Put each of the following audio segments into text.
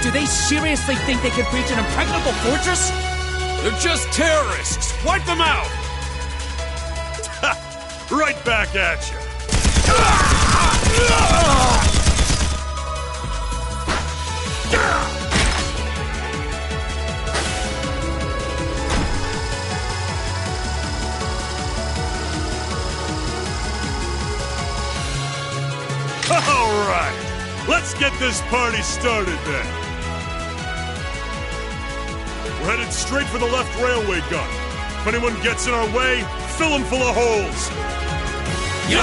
Do they seriously think they can breach an impregnable fortress? They're just terrorists! Wipe them out! Right back at you! Alright! Let's get this party started then! We're headed straight for the left railway gun. If anyone gets in our way, fill them full of holes! Yeah!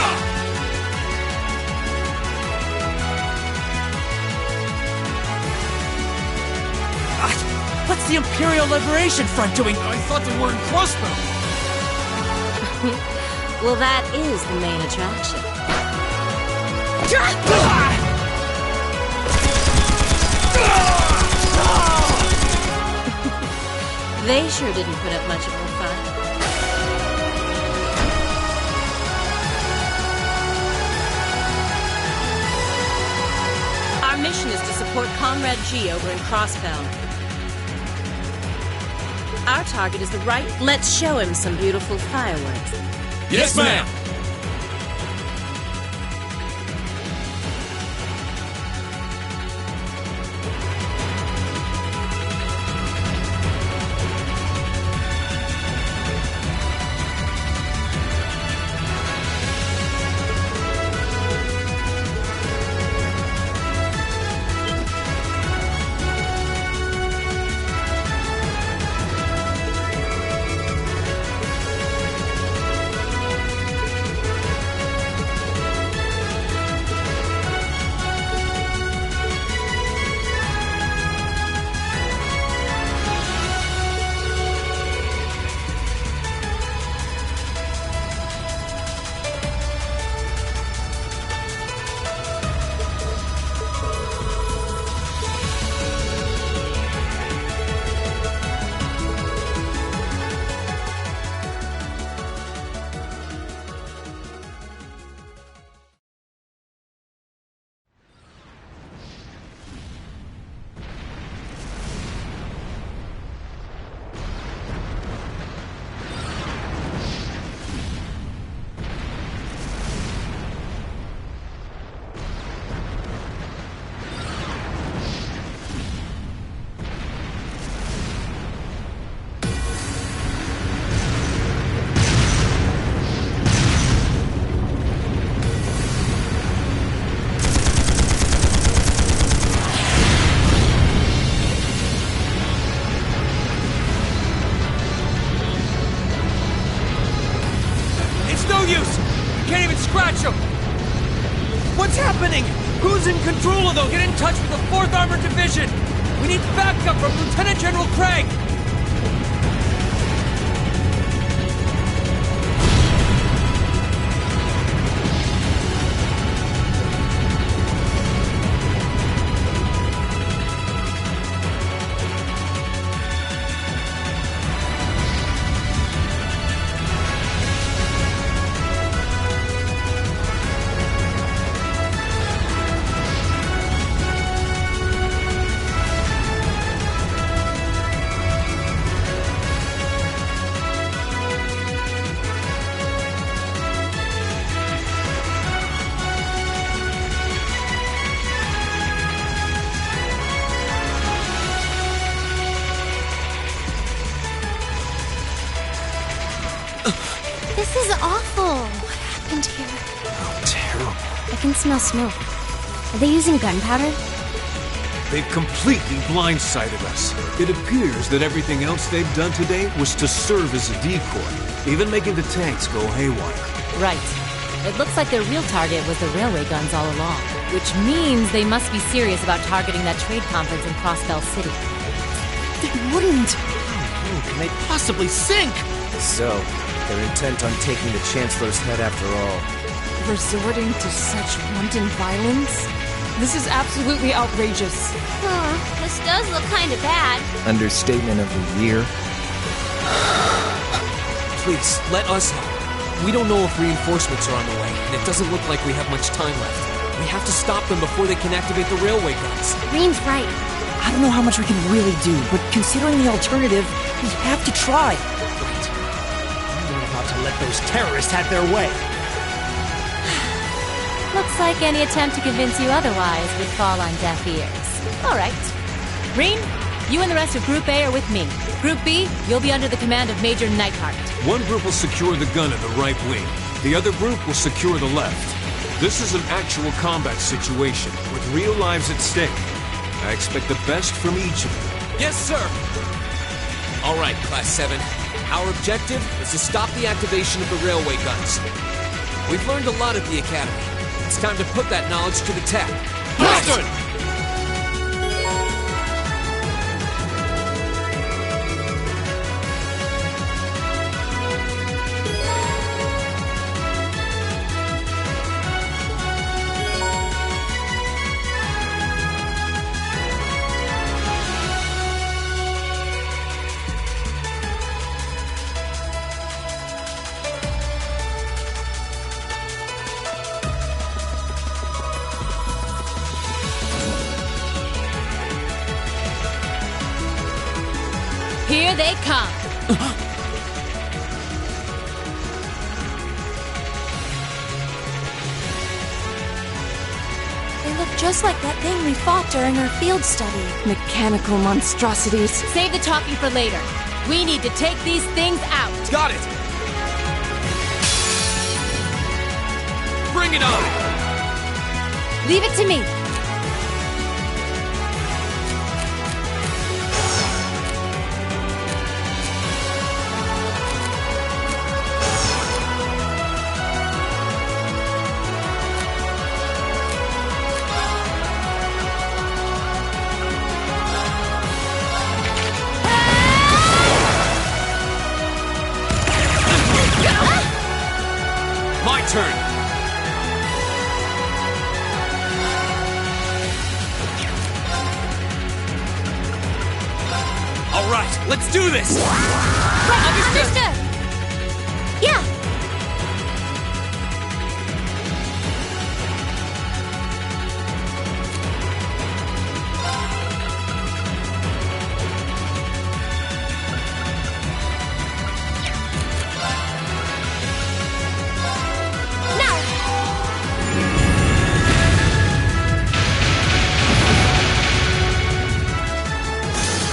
What's the Imperial Liberation Front doing? I thought they were in Crossbow. Well, that is the main attraction. They sure didn't put up much of a fight. Our mission is to support Comrade G over in Crossbell. Our target is the right. Let's show him some beautiful fireworks. Yes, ma'am! What's happening? Who's in control of those? Get in touch with the 4th Armored Division! We need backup from Lieutenant General Craig! This is awful. What happened here? Oh, terrible. I can smell smoke. Are they using gunpowder? They've completely blindsided us. It appears that everything else they've done today was to serve as a decoy, even making the tanks go haywire. Right. It looks like their real target was the railway guns all along, which means they must be serious about targeting that trade conference in Crossbell City. They wouldn't. How can they possibly sink? So, they're intent on taking the Chancellor's head after all. Resorting to such wanton violence? This is absolutely outrageous. This does look kind of bad. Understatement of the year. Please, let us help. We don't know if reinforcements are on the way, and it doesn't look like we have much time left. We have to stop them before they can activate the railway guns. Green's right. I don't know how much we can really do, but considering the alternative, we have to try. I'm not about to let those terrorists have their way. Looks like any attempt to convince you otherwise would fall on deaf ears. All right. Green, you and the rest of Group A are with me. Group B, you'll be under the command of Major Neidhart. One group will secure the gun in the right wing. The other group will secure the left. This is an actual combat situation, with real lives at stake. I expect the best from each of you. Yes, sir! All right, Class 7. Our objective is to stop the activation of the railway guns. We've learned a lot at the Academy. It's time to put that knowledge to the test. Understood! Here they come. They look just like that thing we fought during our field study. Mechanical monstrosities. Save the talking for later. We need to take these things out. Got it! Bring it on! Leave it to me. My turn! All right, let's do this! Understood. Yeah.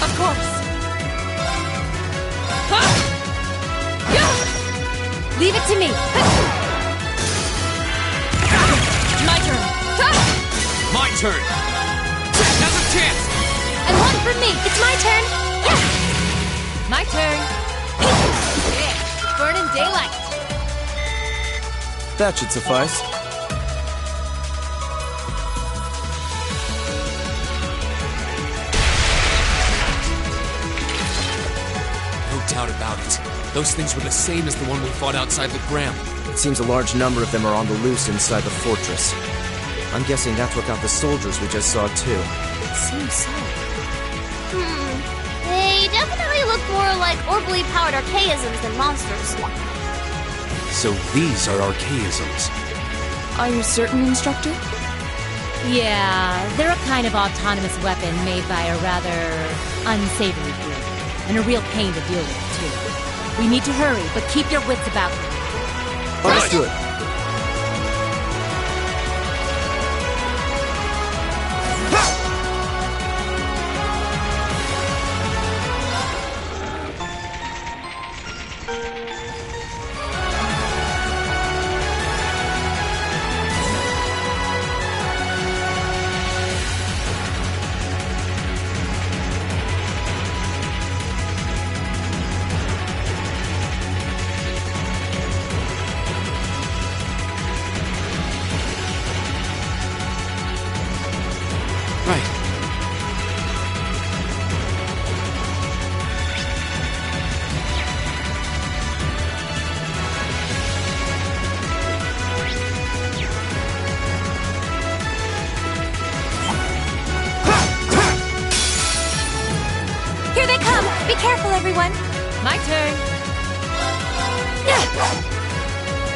Of course. Leave it to me. My turn. My turn! Now's a chance! And one for me. It's my turn. Yeah. My turn. Yeah, burning daylight. That should suffice. No doubt about it. Those things were the same as the one we fought outside the Gram. It seems a large number of them are on the loose inside the fortress. I'm guessing that's what got the soldiers we just saw, too. It seems so. They definitely look more like orbally powered archaisms than monsters. So these are archaisms. Are you certain, Instructor? Yeah, they're a kind of autonomous weapon made by a rather unsavory group. And a real pain to deal with, too. We need to hurry, but keep your wits about you. Understood. Here they come. Be careful, everyone. My turn.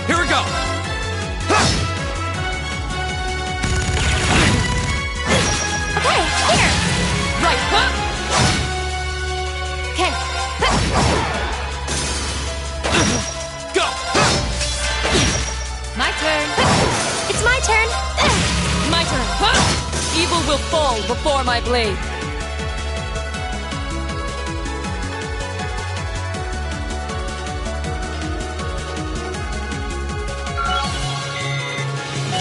Here we go! Okay, here. Right! Okay. Go! My turn. It's my turn. My turn. Evil will fall before my blade.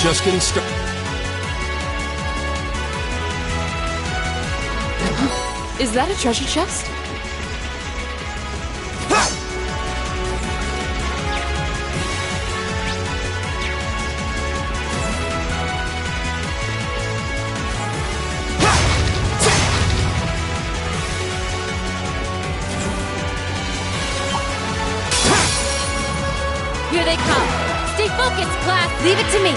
Just getting started. Is that a treasure chest? Here they come. Stay focused, class. Leave it to me.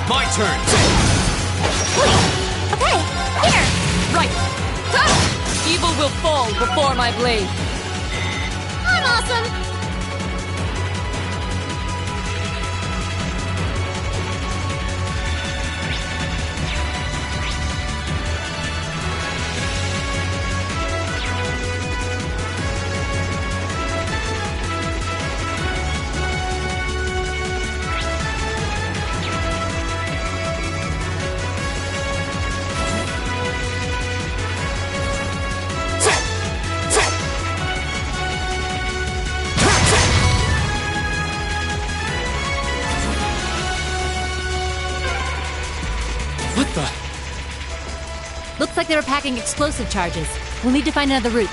My turn! Okay, here. Right. Evil will fall before my blade. I'm awesome. What the? Looks like they were packing explosive charges. We'll need to find another route.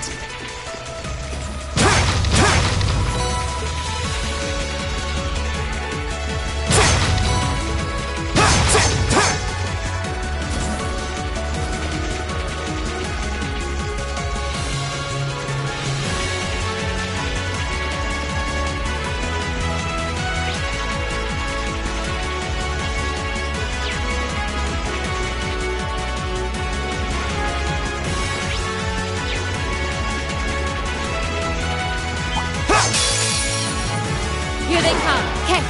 Here they come. Okay.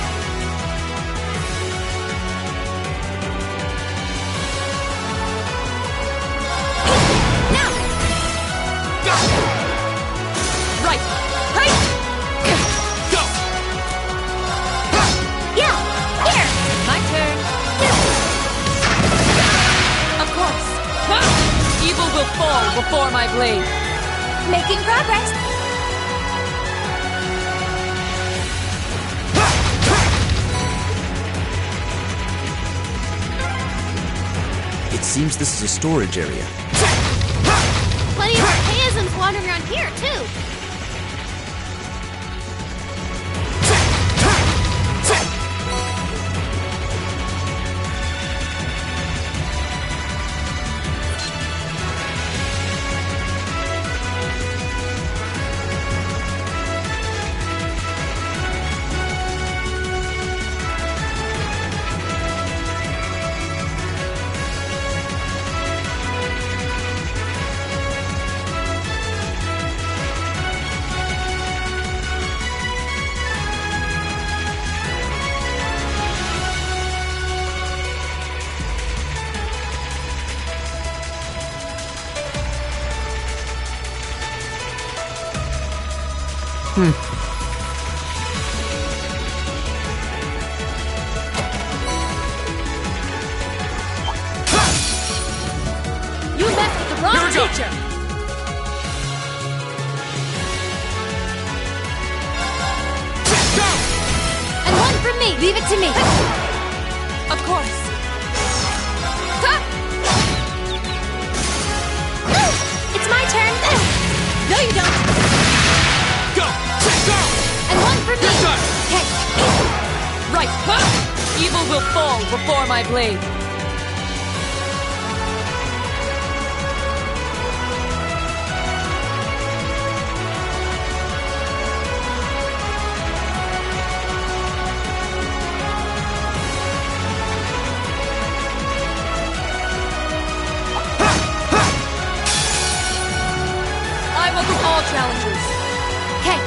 Now! Right. Hey! Go! Yeah, here. My turn. Of course. Evil will fall before my blade. Making progress. It seems this is a storage area. Plenty of archaisms wandering around here, too. You messed with the wrong Here we go. teacher. Go! And one from me. Leave it to me. Of course. It's my turn. No, you don't. Go! Go! And one from me. Your turn! Okay. Right. Evil will fall before my blade. all challengers. Okay.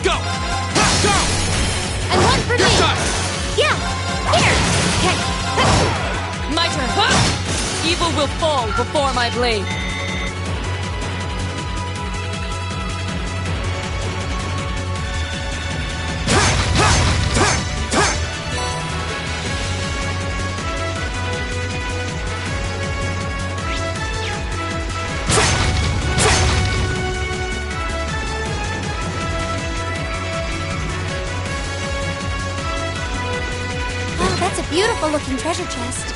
Go! Go! And one for You're me. done! Yeah. Here. Okay. My turn. Evil will fall before my blade. Wow, that's a beautiful looking treasure chest.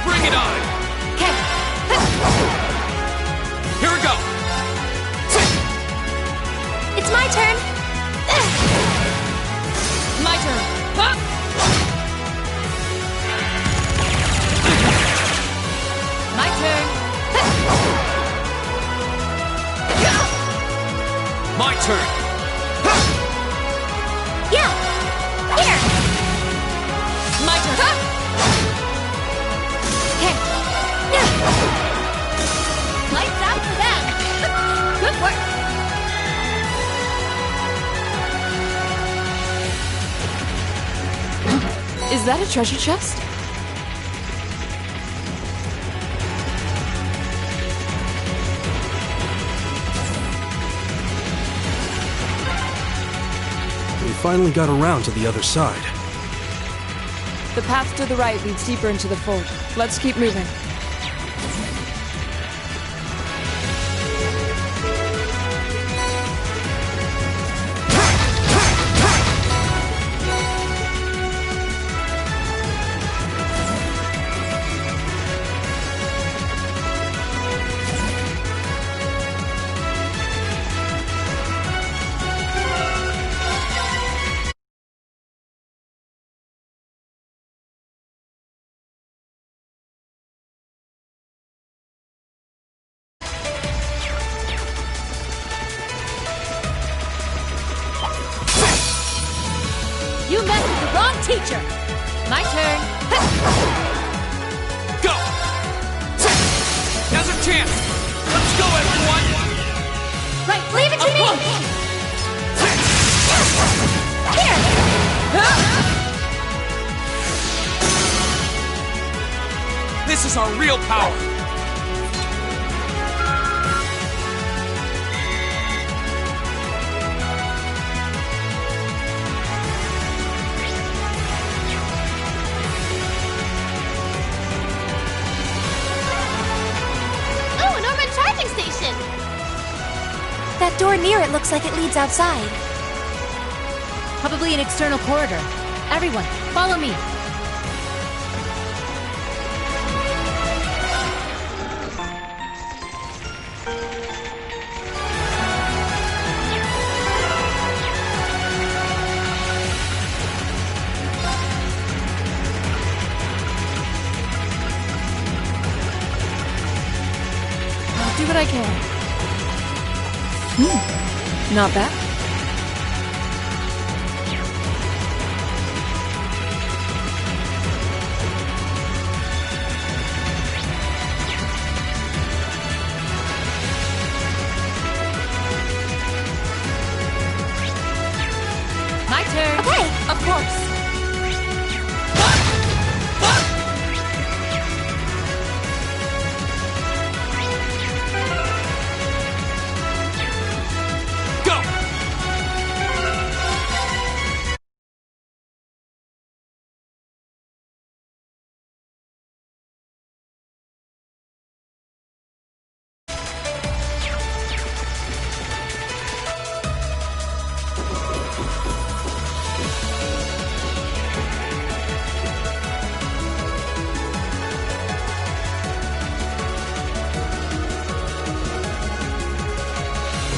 Bring it on! Okay. Here we go! It's my turn. My turn. My turn. My turn! Yeah. Here. My turn. Okay. Lights out for them. Good work. Is that a treasure chest? We finally got around to the other side. The path to the right leads deeper into the fort. Let's keep moving. You messed with the wrong teacher. My turn. Go! Now's our chance! Let's go, everyone! Right, leave it to me. Here. This is our real power! Oh, an Ormond charging station. That door near it looks like it leads outside. Probably an external corridor. Everyone, follow me. I'll do what I can. Not bad. My turn. Okay. Of course. Go!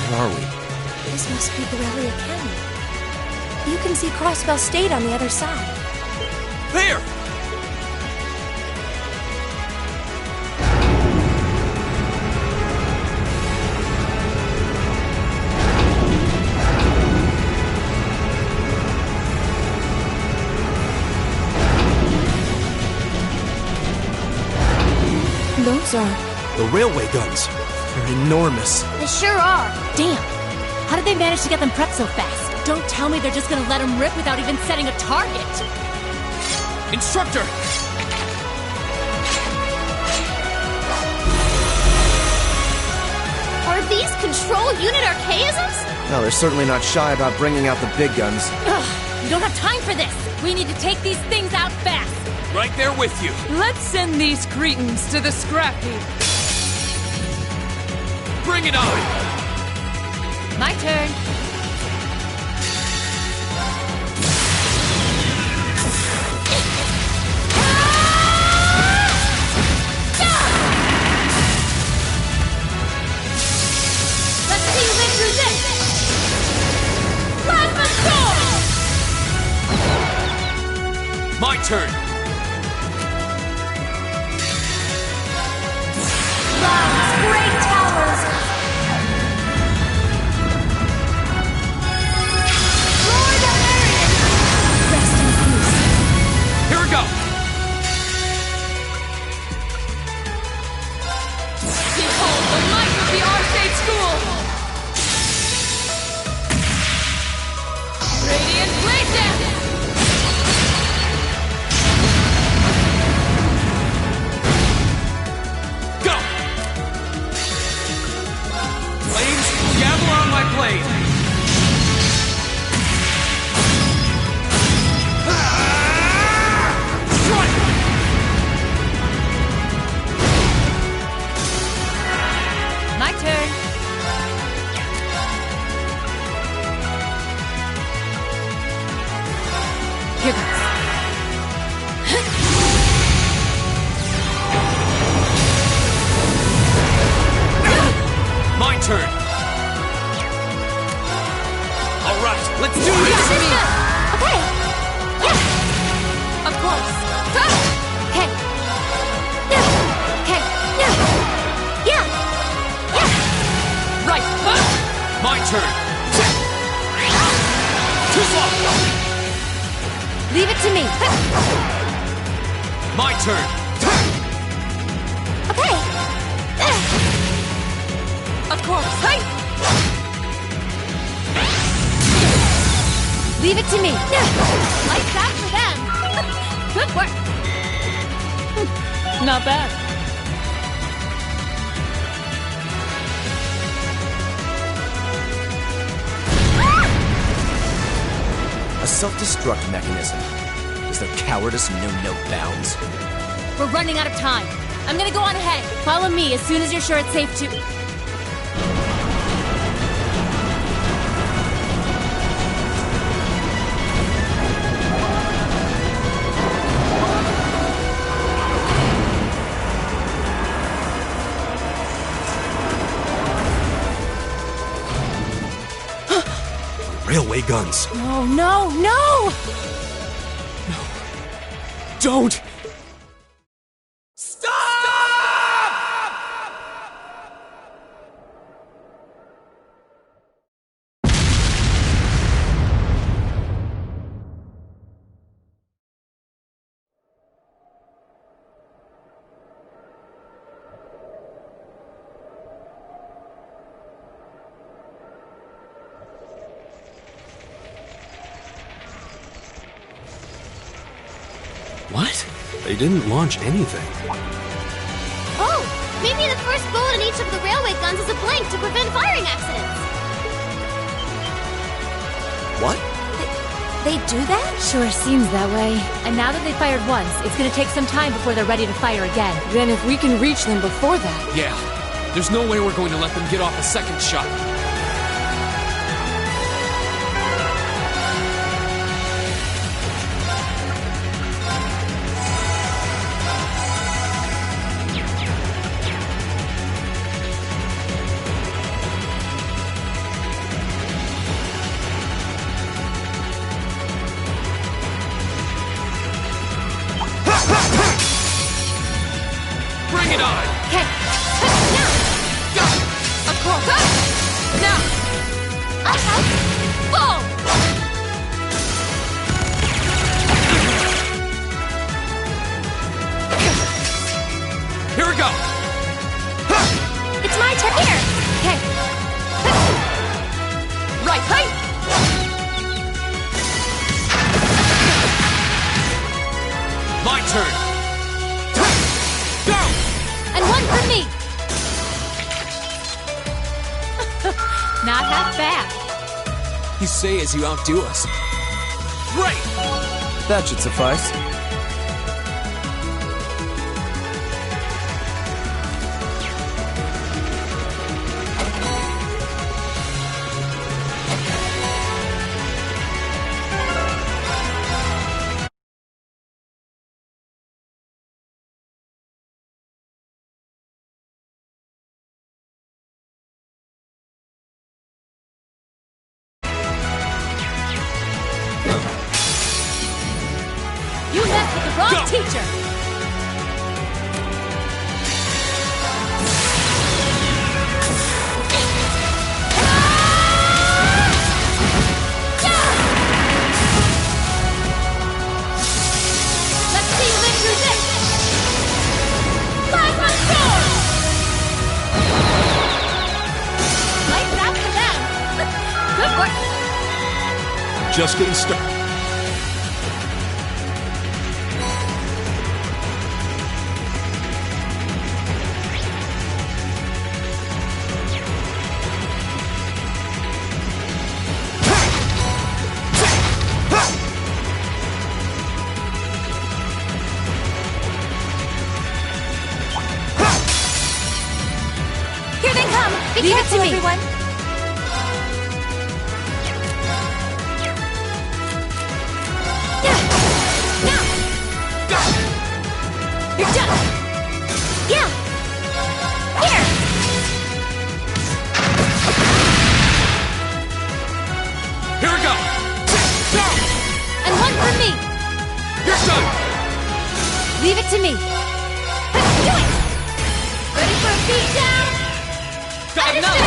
Where are we? This must be Borelli Academy. You can see Crossbell State on the other side. There! Those are... The railway guns. They're enormous. They sure are. Damn! How did they manage to get them prepped so fast? Don't tell me they're just gonna let them rip without even setting a target! Instructor! Are these control unit archaisms? No, they're certainly not shy about bringing out the big guns. Ugh! We don't have time for this! We need to take these things out fast! Right there with you. Let's send these cretins to the scrap heap. Bring it on! My turn. Let's see you live through this! Plasma Storm! My turn! Rise, great towers! Roar the Marion! Rest in peace. Here we go! Behold the might of the Arcade School! Radiant Blade Dance! Go! Flames, gather on my blade! Strike! My turn. Here goes. My turn! Alright, let's do this! Okay. Of course. Okay. Okay. Yeah. Right. My turn! Too slow! Leave it to me. My turn! Okay. Of course. Hey! Leave it to me. Like that for them. Good work. Not bad. A self-destruct mechanism. Is their cowardice know no bounds? We're running out of time. I'm gonna go on ahead. Follow me as soon as you're sure it's safe to... Railway guns. No, no, no! Don't! What? They didn't launch anything. Oh, maybe the first bullet in each of the railway guns is a blank to prevent firing accidents. What? They do that? Sure seems that way. And now that they fired once, it's gonna take some time before they're ready to fire again. Then if we can reach them before that... Yeah, there's no way we're going to let them get off a second shot. Not half bad. You say as you outdo us. Great! That should suffice. You met with the wrong teacher! Let's see you live through this! Plasma Sword! Lights out for them! Good work! Just getting started. Here they come! Be Leave it careful, to me. everyone! Now! You're done! Yeah! Here! Here we go! And one for me! You're done! Leave it to me! Do it! Ready for a beat down? Got Understood.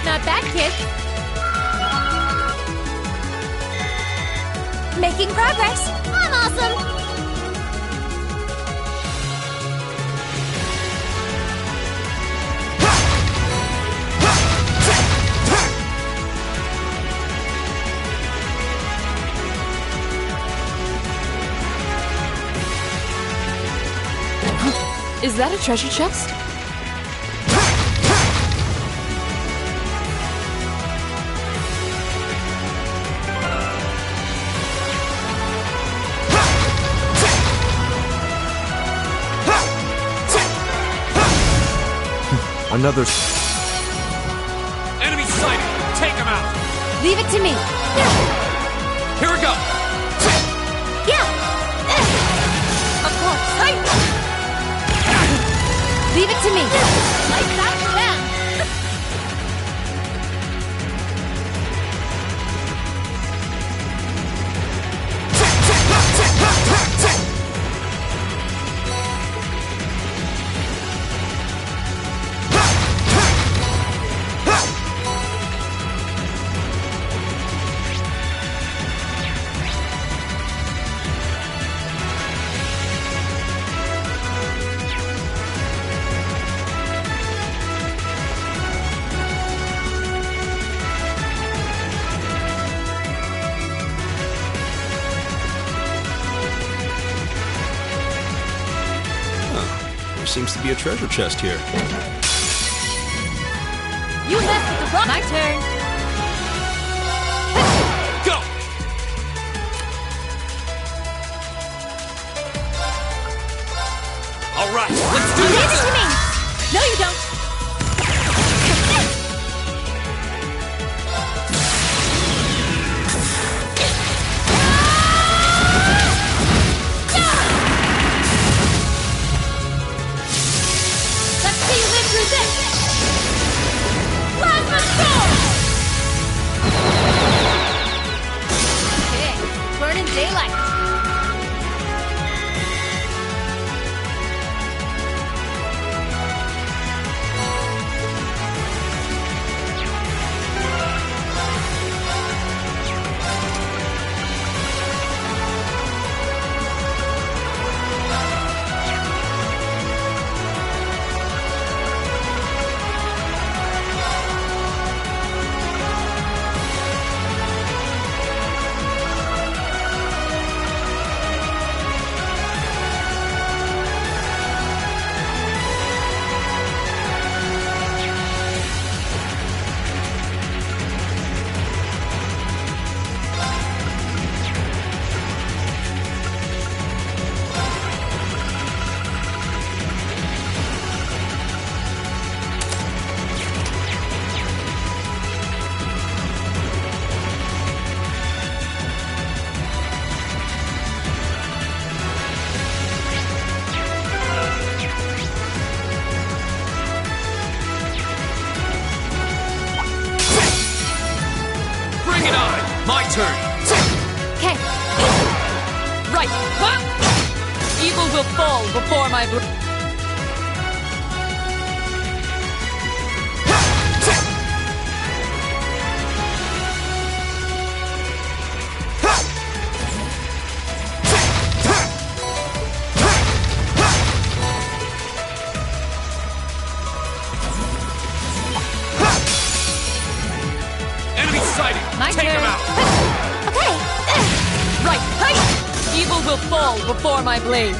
Not bad, kid. Making progress! I'm awesome! Is that a treasure chest? Another... Enemy sighted! Take him out! Leave it to me! Here we go! Yeah! Of course! Leave it to me! Lights out for them! There seems to be a treasure chest here. You left with the wrong... My turn! Go! All right, let's do Leave it this! to me! No, you don't! Let's see you live through this! Plasma Sword! Okay, burning daylight! will fall before my blade. Enemy sighted! My Take turn. him out! Okay. Right, hey! Evil will fall before my blade.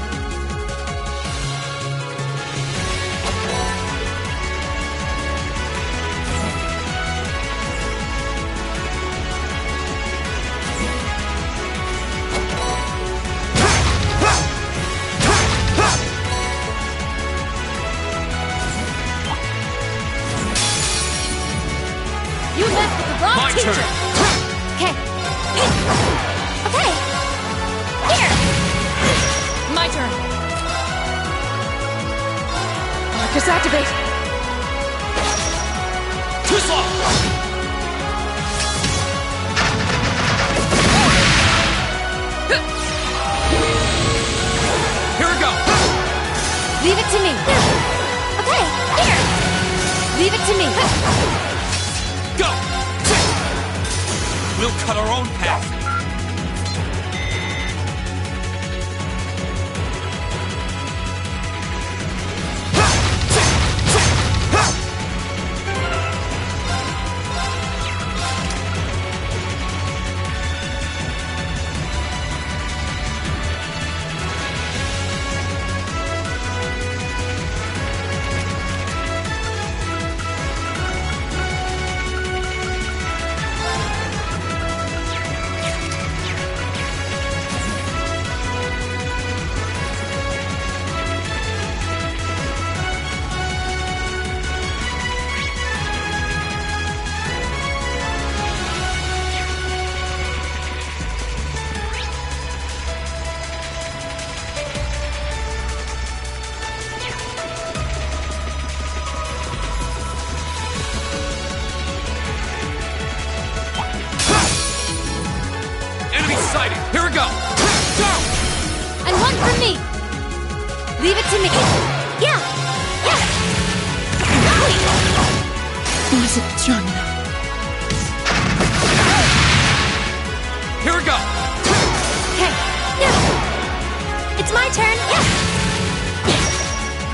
You messed with the wrong My teacher! turn. Okay. Okay. Here. My turn. Marcus, activate. Too slow! Here we go! Leave it to me. Okay. Here. Leave it to me. Go! We'll cut our own path. Enemy sighted! Here we go! Go! And one for me. Leave it to me. Yeah. Yeah. Was it strong enough? Here we go! Okay. Yeah. It's my turn. Yeah.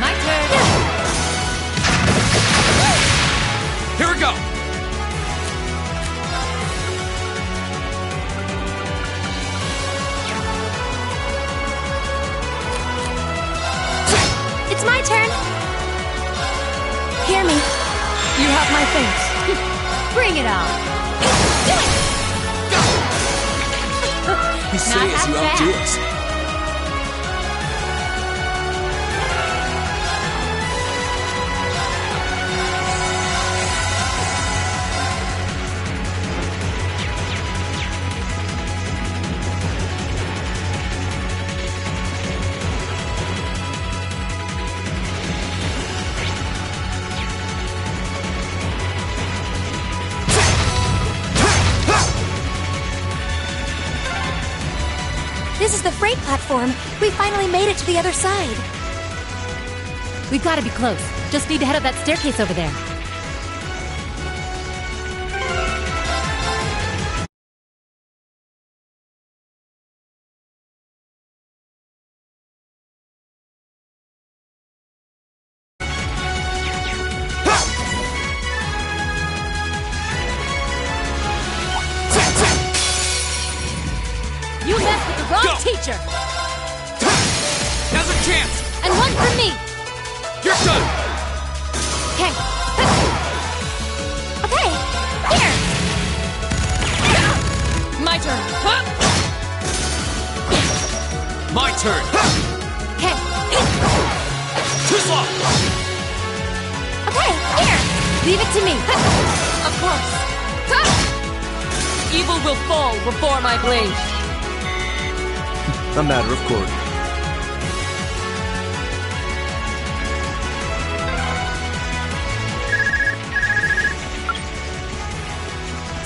My turn. Here we go! It's my turn. Hear me. You have my thanks. Bring it on. Do it. You say Not as half you bad. outdo us. This is the freight platform. We finally made it to the other side. We've got to be close. Just need to head up that staircase over there. You messed with the wrong Go. teacher! Now's a chance! And one for me! You're done! Okay. Okay. Here. My turn. My turn! Okay. Too slow! Okay. Here. Leave it to me. Of course. Evil will fall before my blade. A matter of course.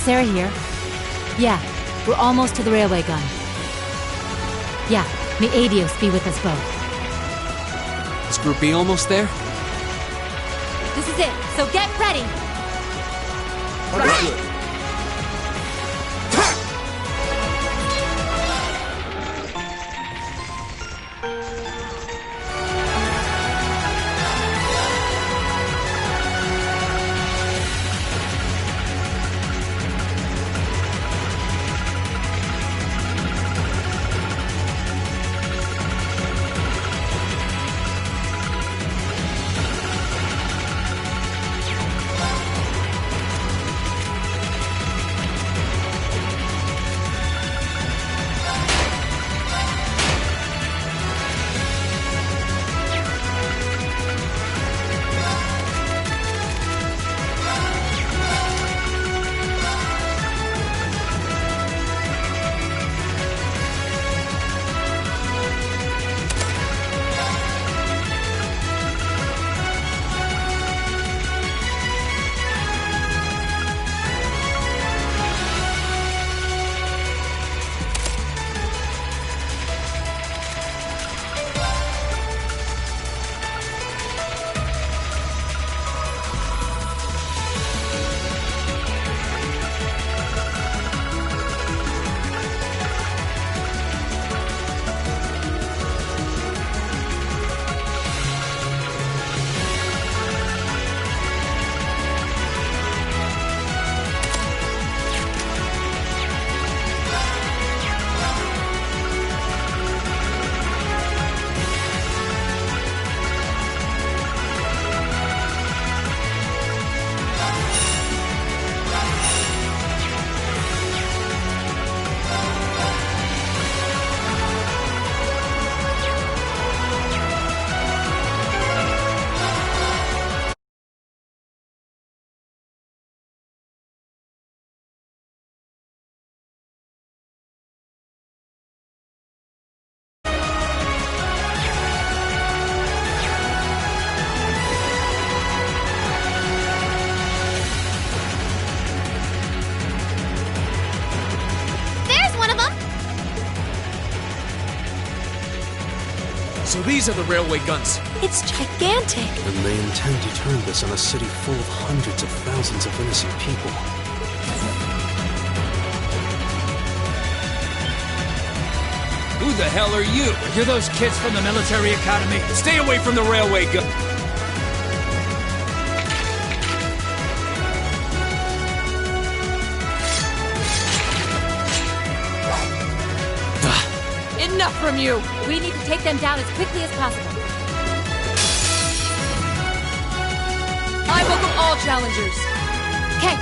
Sarah here. Yeah, we're almost to the railway gun. Yeah, may Adios be with us both. Looks groupie almost there. This is it, so get ready! Understood. So these are the railway guns. It's gigantic. And they intend to turn this on a city full of hundreds of thousands of innocent people. Who the hell are you? You're those kids from the military academy. Stay away from the railway gun. Enough from you! We need to take them down as quickly as possible. I welcome all challengers. Okay.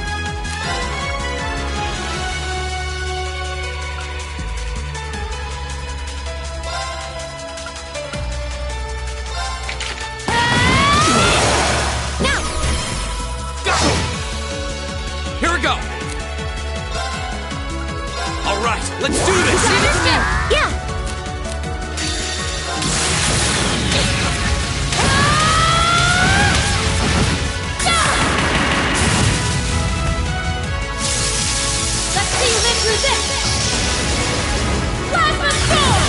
Now! Go! Here we go! Alright, let's do this! Yeah! Through this! Plasma Storm!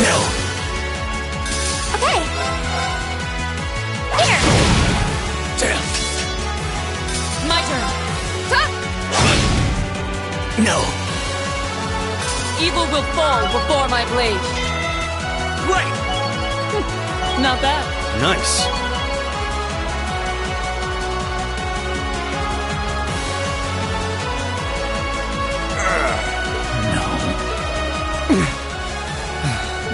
No! Okay. Here! Damn! My turn. No! Evil will fall before my blade. Great! Not bad. Nice!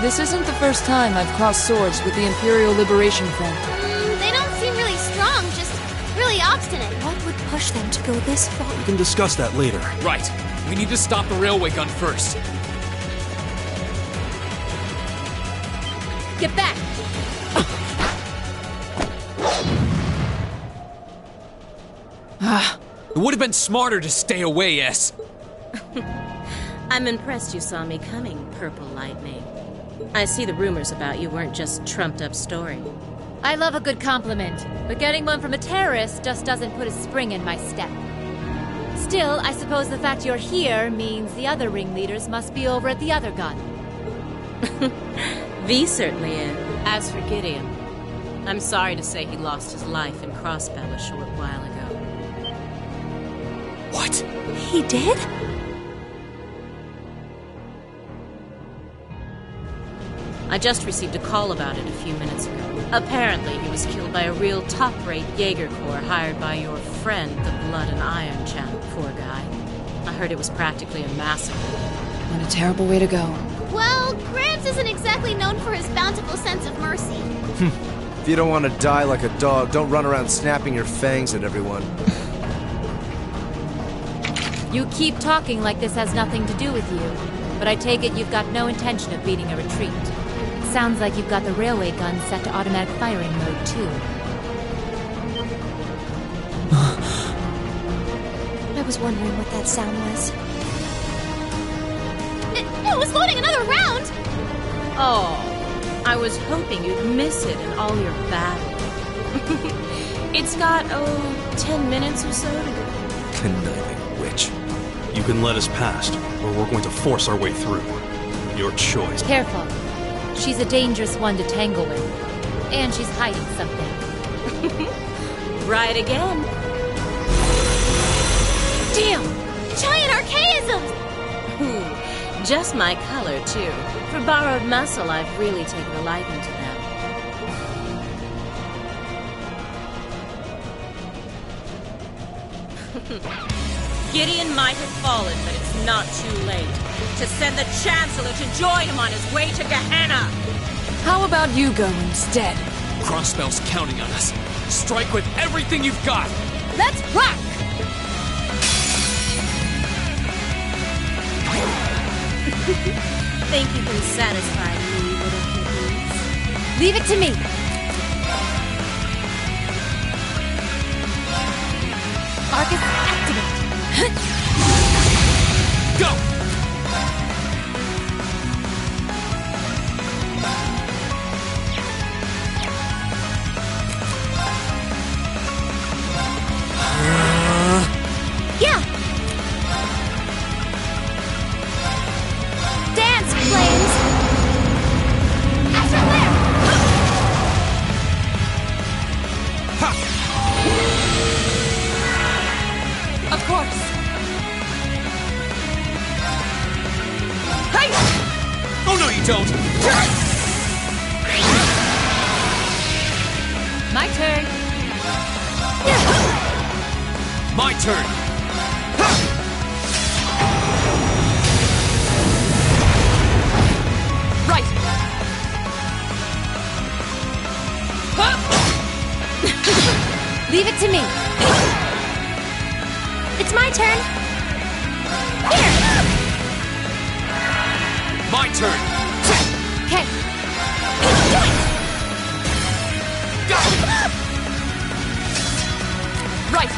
This isn't the first time I've crossed swords with the Imperial Liberation Front. They don't seem really strong, just really obstinate. What would push them to go this far? We can discuss that later. Right. We need to stop the railway gun first. Get back! It would have been smarter to stay away, S. I'm impressed you saw me coming, Purple Lightning. I see the rumors about you weren't just trumped-up story. I love a good compliment, but getting one from a terrorist just doesn't put a spring in my step. Still, I suppose the fact you're here means the other ringleaders must be over at the other gun. V certainly is. As for Gideon, I'm sorry to say he lost his life in Crossbell a short while ago. What? He did? I just received a call about it a few minutes ago. Apparently, he was killed by a real top-rate Jaeger Corps hired by your friend, the Blood and Iron champ. Poor guy. I heard it was practically a massacre. What a terrible way to go. Well, Gramps isn't exactly known for his bountiful sense of mercy. If you don't want to die like a dog, don't run around snapping your fangs at everyone. You keep talking like this has nothing to do with you, but I take it you've got no intention of beating a retreat. Sounds like you've got the railway gun set to automatic firing mode, too. I was wondering what that sound was. It was loading another round! Oh, I was hoping you'd miss it in all your battle. It's got, 10 minutes or so to go. Conniving witch. You can let us past, or we're going to force our way through. Your choice. Careful. She's a dangerous one to tangle with. And she's hiding something. Right again. Damn! Giant archaisms! Just my color, too. For borrowed muscle, I've really taken a liking to them. Gideon might have fallen, but it's not too late to send the Chancellor to join him on his way to Gehenna. How about you go instead? Crossbell's counting on us. Strike with everything you've got. Let's rock! Think you can satisfy me, little kiddies? Leave it to me. Arcus, activate. Go! Yeah! Dance, flames! Astral flare! Of course. Oh, no, you don't! My turn. My turn! Right. Leave it to me. It's my turn! Here! My turn! Okay. Go! Right.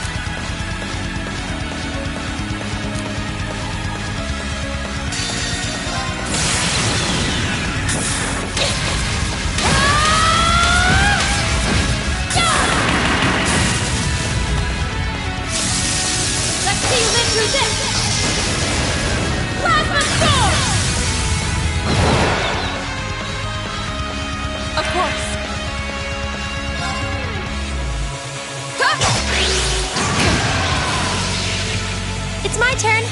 Let's see you live through this! Plasma Sword! Of course. It's my turn!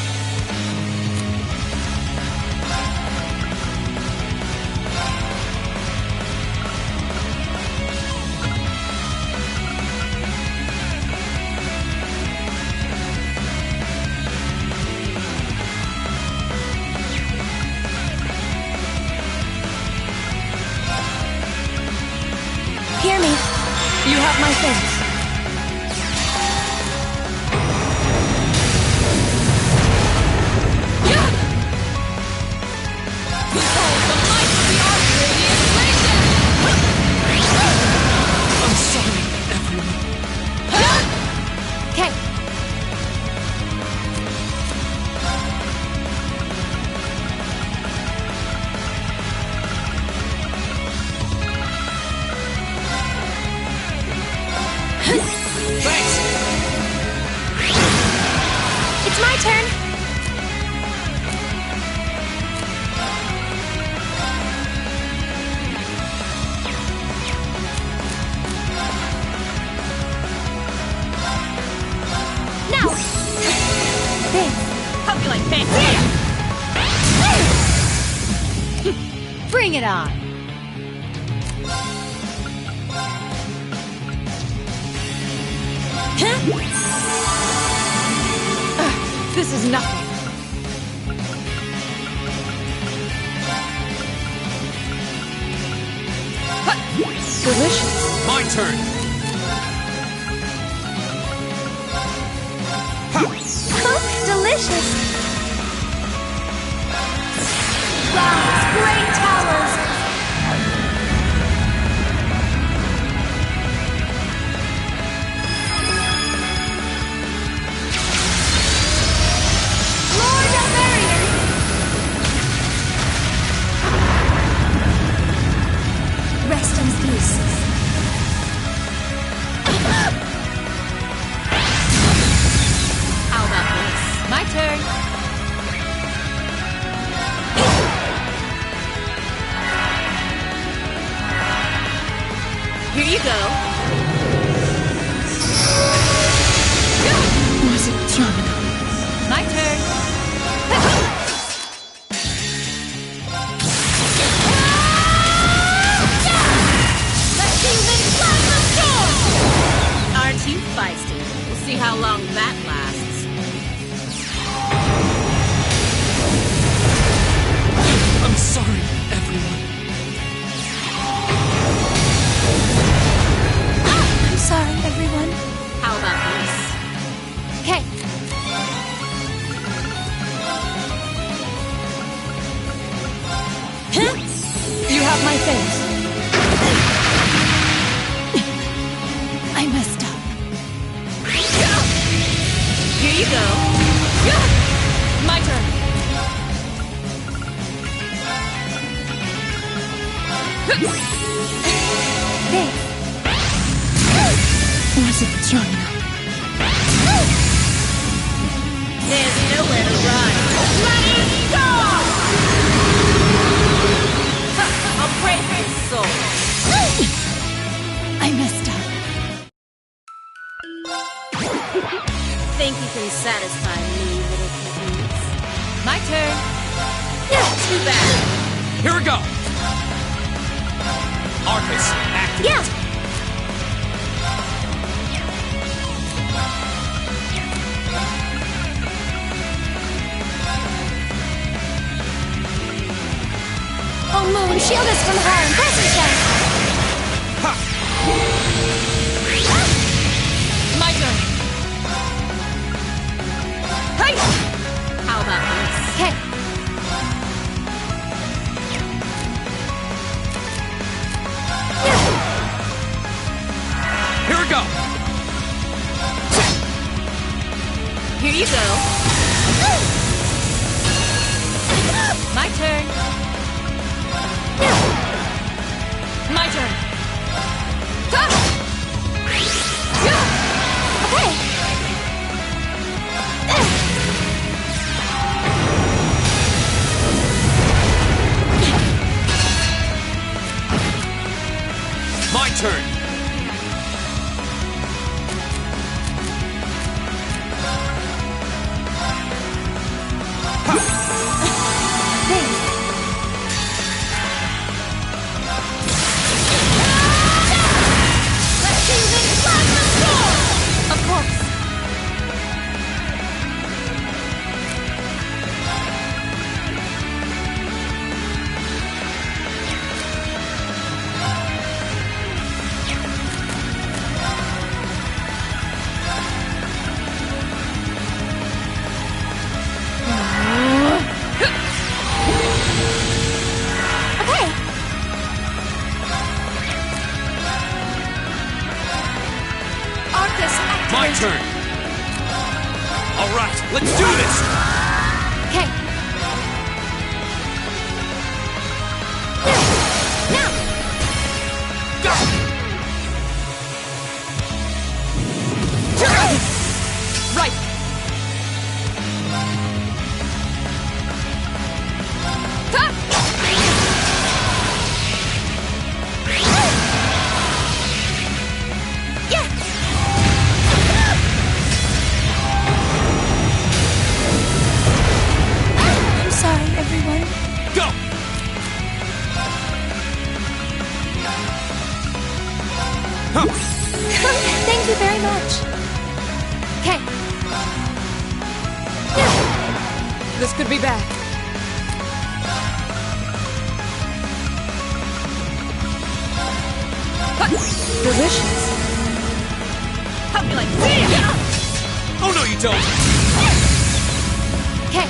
Hear me. You have my thanks. I'm sorry, everyone. Okay. Bring it on! This is nothing. Delicious. My turn. Delicious! Rise, great towers! Lord of Marion! Rest in peace. How about this? My turn. Here you go. Was it terminal? My turn. Let's see who makes plasma storm! Aren't you feisty? We'll see how long that lasts. I'm sorry, everyone. I'm sorry, everyone. How about this? Okay. You have my face. I messed up. Here you go. My turn. Thanks. Was it terminal? There's nowhere to run. Let it go! I'll break his soul. I messed up. Think you can satisfy me, little kittens? My turn. Too bad. Here we go. Arcus, activate. Yeah! Oh, Moon, shield us from harm! Present sense! My turn. Hey! How about this? Okay. Here we go. Here you go. My turn. My turn. Okay! My turn. Let's see who makes plasma storm! Of course. Okay! Arcus, activate! My turn. All right, let's do this. Okay. Now! Right. Yeah! Thank you very much. Okay. This could be bad. Delicious. Help me like this! Oh no, you don't! Okay.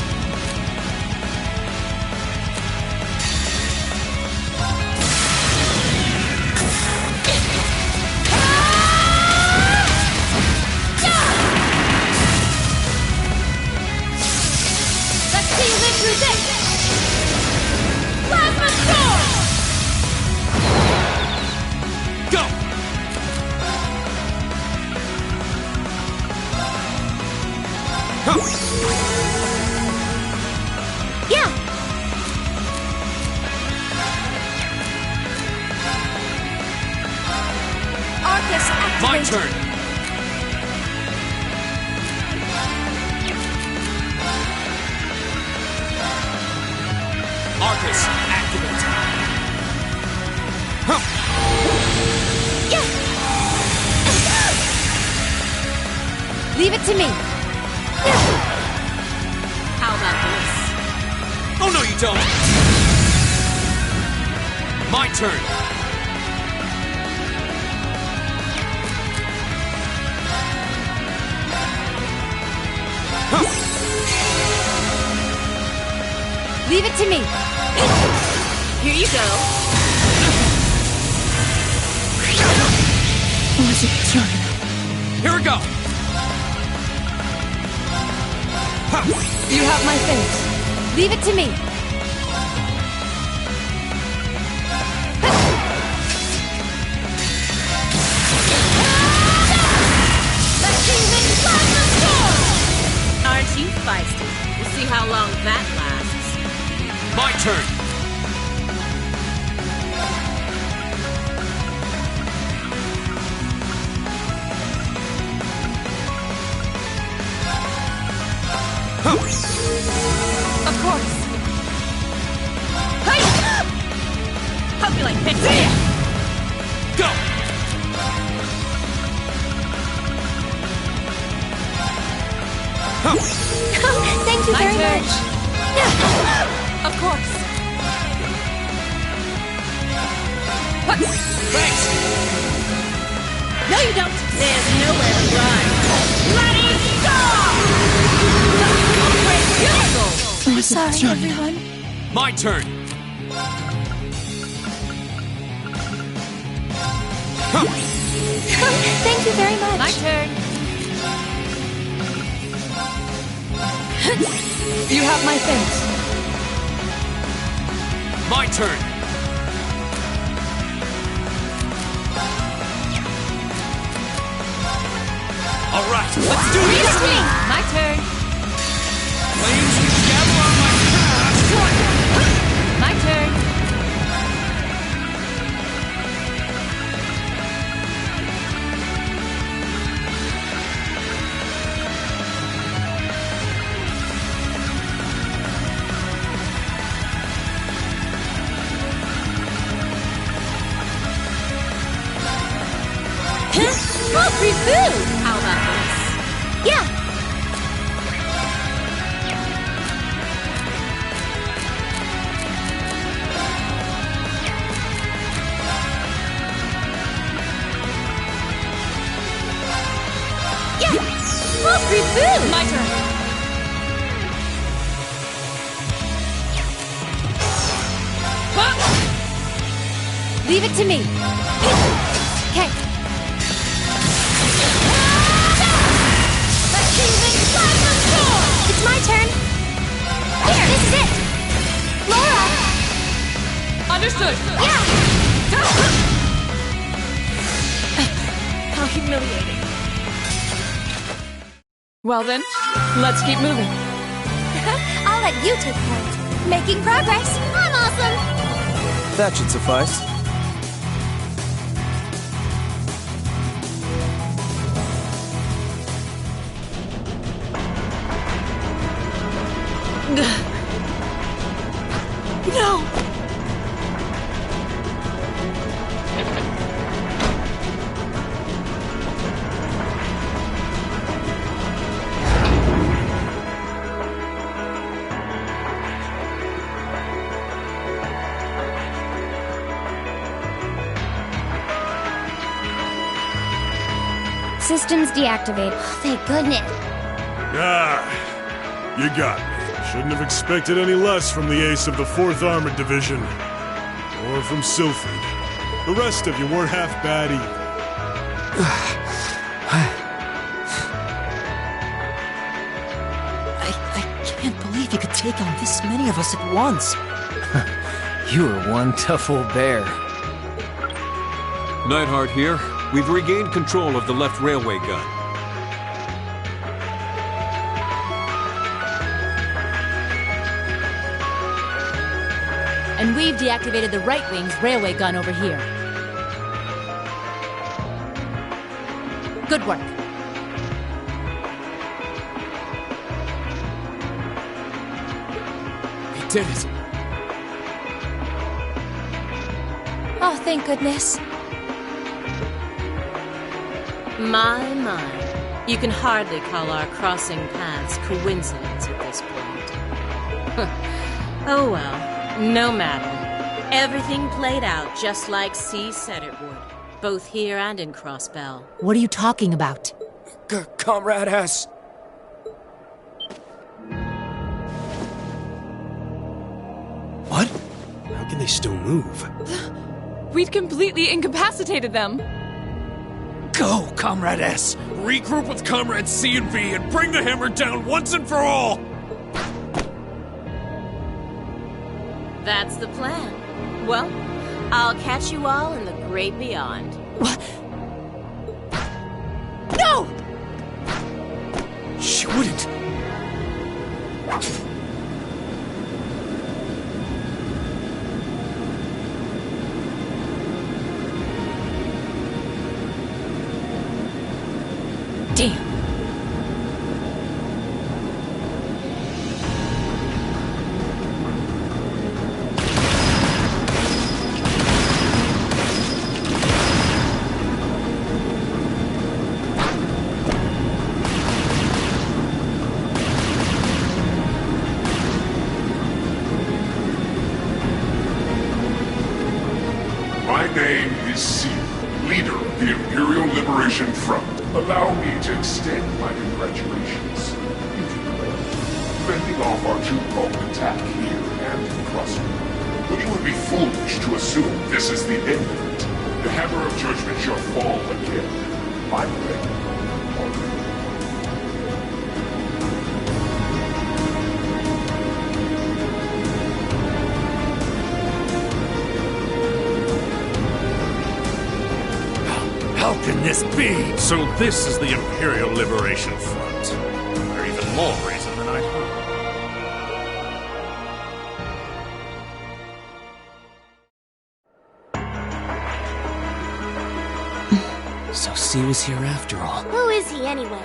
Let's see you live through this! Plasma Storm! Go! Yeah. Arcus activate. My turn! Arcus, activate! Yeah. Leave it to me. How about this? Oh no, you don't! My turn! Leave it to me. Here you go. Was it turn? Here we go! You have my face. Leave it to me. Let's see this plasma storm! Aren't you feisty? We'll see how long that lasts. My turn! Of course. Hey! Hope you like this. Go! Thank you My very turn. much. Of course. Thanks! No, you don't. There's nowhere to run. Bloody stop! I'm sorry, everyone. My turn! Thank you very much. My turn. You have my face. My turn! All right, let's do Leave it this! to me. My turn. Flames and gather on my path! My turn. Oh, free food. How about this? Yeah. Yeah. Oh, free food. My turn. Leave it to me. Okay. Let's see this plasma storm. It's my turn. Here, this is it. Laura. Understood. Yeah. How humiliating. Well then, let's keep moving. I'll let you take point. Making progress. I'm awesome. That should suffice. No! Systems deactivated. Thank goodness. Ah, you got me. Shouldn't have expected any less from the ace of the 4th Armored Division. Or from Sylphid. The rest of you weren't half bad either. I can't believe you could take on this many of us at once. You were one tough old bear. Neidhart here. We've regained control of the left railway gun. And we've deactivated the right wing's railway gun over here. Good work. We did it. Oh, thank goodness. My. You can hardly call our crossing paths coincidence at this point. Oh well, no matter. Everything played out just like C said it would, both here and in Crossbell. What are you talking about? Comrade S. What? How can they still move? We'd completely incapacitated them. Go, Comrade S! Regroup with Comrades C and V and bring the hammer down once and for all! That's the plan. Well, I'll catch you all in the great beyond. What? No! She wouldn't. Damn. My name is C, leader of the Imperial Liberation Front. Allow me to extend my congratulations. If you will, fending off our two-pronged attack here and in Crossbell. But you would be foolish to assume this is the end of it. The hammer of judgment shall fall again. My way. How can this be? So this is the Imperial Liberation Front. For even more reason than I So C was here after all. Who is he anyway?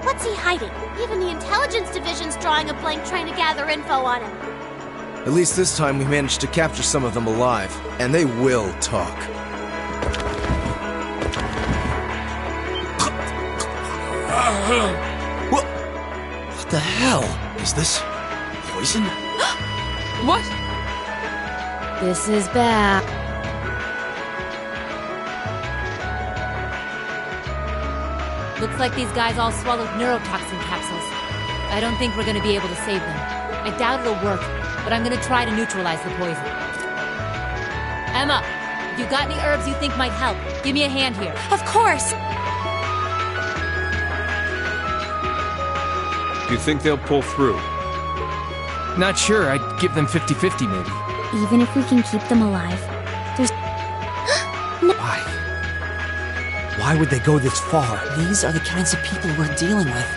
What's he hiding? Even the Intelligence Division's drawing a blank trying to gather info on him. At least this time we managed to capture some of them alive, and they will talk. What the hell? Is this poison? What? This is bad. Looks like these guys all swallowed neurotoxin capsules. I don't think we're gonna be able to save them. I doubt it'll work, but I'm gonna try to neutralize the poison. Emma, if you got any herbs you think might help, give me a hand here. Of course! Do you think they'll pull through? Not sure. I'd give them 50-50 maybe. Even if we can keep them alive, there's... Why? Why would they go this far? These are the kinds of people we're dealing with.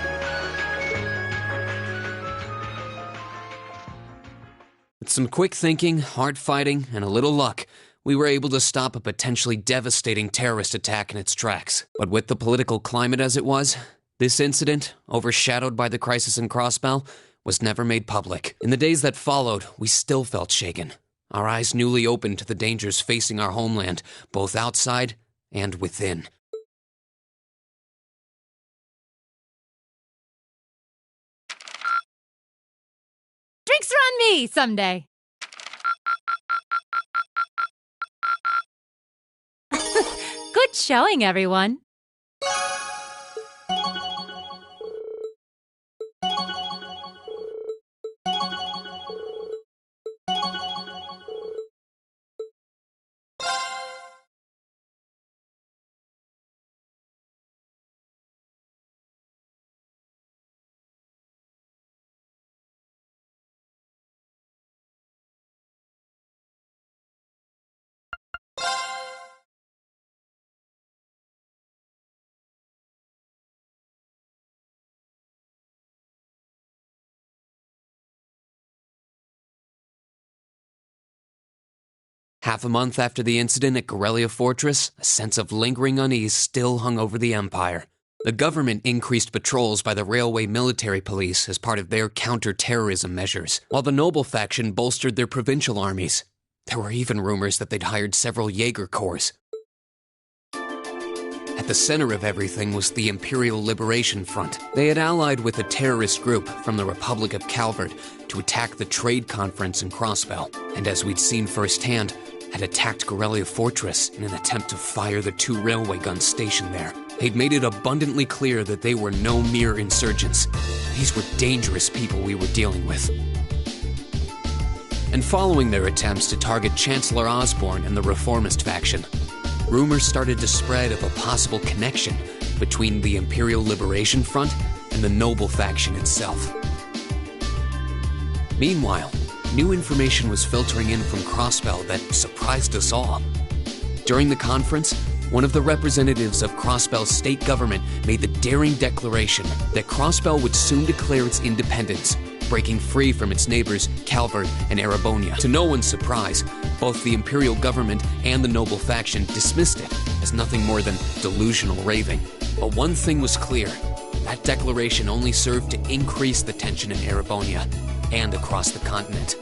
With some quick thinking, hard fighting, and a little luck, we were able to stop a potentially devastating terrorist attack in its tracks. But with the political climate as it was, this incident, overshadowed by the crisis in Crossbell, was never made public. In the days that followed, we still felt shaken, our eyes newly opened to the dangers facing our homeland, both outside and within. Drinks are on me someday. Good showing, everyone. Half a month after the incident at Corellia Fortress, a sense of lingering unease still hung over the Empire. The government increased patrols by the railway military police as part of their counter-terrorism measures, while the noble faction bolstered their provincial armies. There were even rumors that they'd hired several Jaeger Corps. At the center of everything was the Imperial Liberation Front. They had allied with a terrorist group from the Republic of Calvert to attack the trade conference in Crossbell, and as we'd seen firsthand, had attacked Corellia Fortress in an attempt to fire the 2 railway guns stationed there. They'd made it abundantly clear that they were no mere insurgents. These were dangerous people we were dealing with. And following their attempts to target Chancellor Osborne and the Reformist faction, rumors started to spread of a possible connection between the Imperial Liberation Front and the noble faction itself. Meanwhile, new information was filtering in from Crossbell that surprised us all. During the conference, one of the representatives of Crossbell's state government made the daring declaration that Crossbell would soon declare its independence, breaking free from its neighbors Calvert and Erebonia. To no one's surprise, both the Imperial government and the noble faction dismissed it as nothing more than delusional raving. But one thing was clear: that declaration only served to increase the tension in Erebonia and across the continent.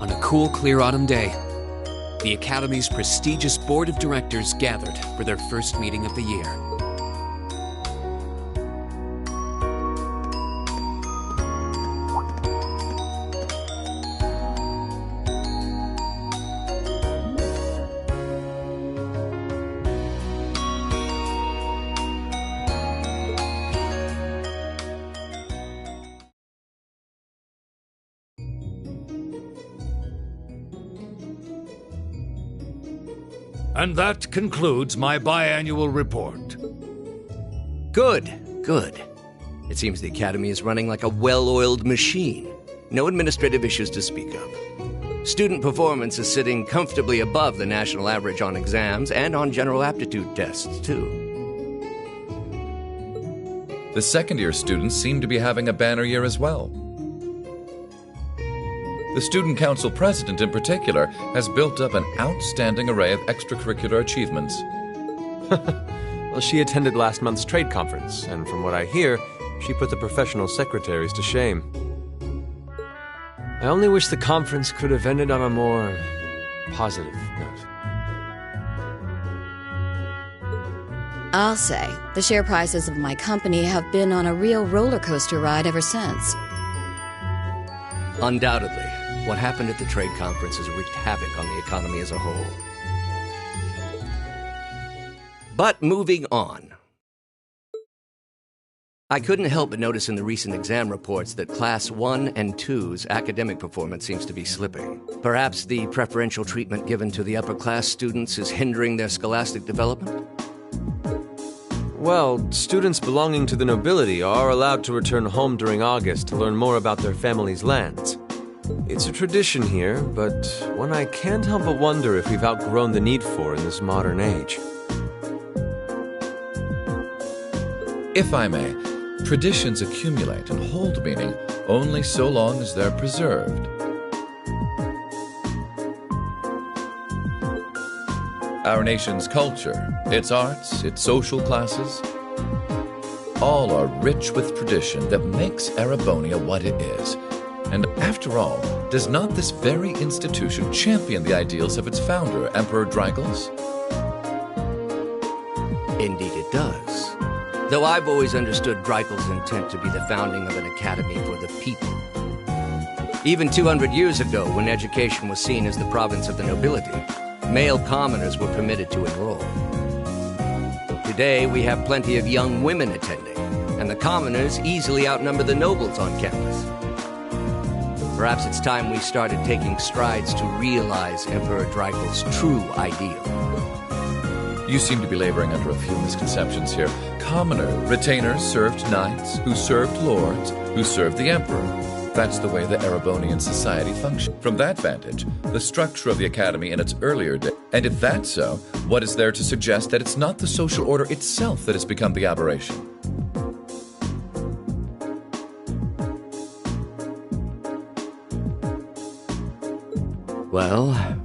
On a cool, clear autumn day, the Academy's prestigious board of directors gathered for their first meeting of the year. And that concludes my biannual report. Good, good. It seems the Academy is running like a well-oiled machine. No administrative issues to speak of. Student performance is sitting comfortably above the national average on exams and on general aptitude tests, too. The second-year students seem to be having a banner year as well. The Student Council President, in particular, has built up an outstanding array of extracurricular achievements. Well, she attended last month's trade conference, and from what I hear, she put the professional secretaries to shame. I only wish the conference could have ended on a more positive note. I'll say, the share prices of my company have been on a real roller coaster ride ever since. Undoubtedly. What happened at the trade conference has wreaked havoc on the economy as a whole. But moving on. I couldn't help but notice in the recent exam reports that Class 1 and 2's academic performance seems to be slipping. Perhaps the preferential treatment given to the upper-class students is hindering their scholastic development? Well, students belonging to the nobility are allowed to return home during August to learn more about their family's lands. It's a tradition here, but one I can't help but wonder if we've outgrown the need for in this modern age. If I may, traditions accumulate and hold meaning only so long as they're preserved. Our nation's culture, its arts, its social classes, all are rich with tradition that makes Erebonia what it is. And after all, does not this very institution champion the ideals of its founder, Emperor Dreigels? Indeed it does. Though I've always understood Dreigels' intent to be the founding of an academy for the people. Even 200 years ago, when education was seen as the province of the nobility, male commoners were permitted to enroll. Today, we have plenty of young women attending, and the commoners easily outnumber the nobles on campus. Perhaps it's time we started taking strides to realize Emperor Dreigels' true ideal. You seem to be laboring under a few misconceptions here. Retainers served knights, who served lords, who served the emperor. That's the way the Erebonian society functioned. From that vantage, the structure of the Academy in its earlier days. And if that's so, what is there to suggest that it's not the social order itself that has become the aberration? Well...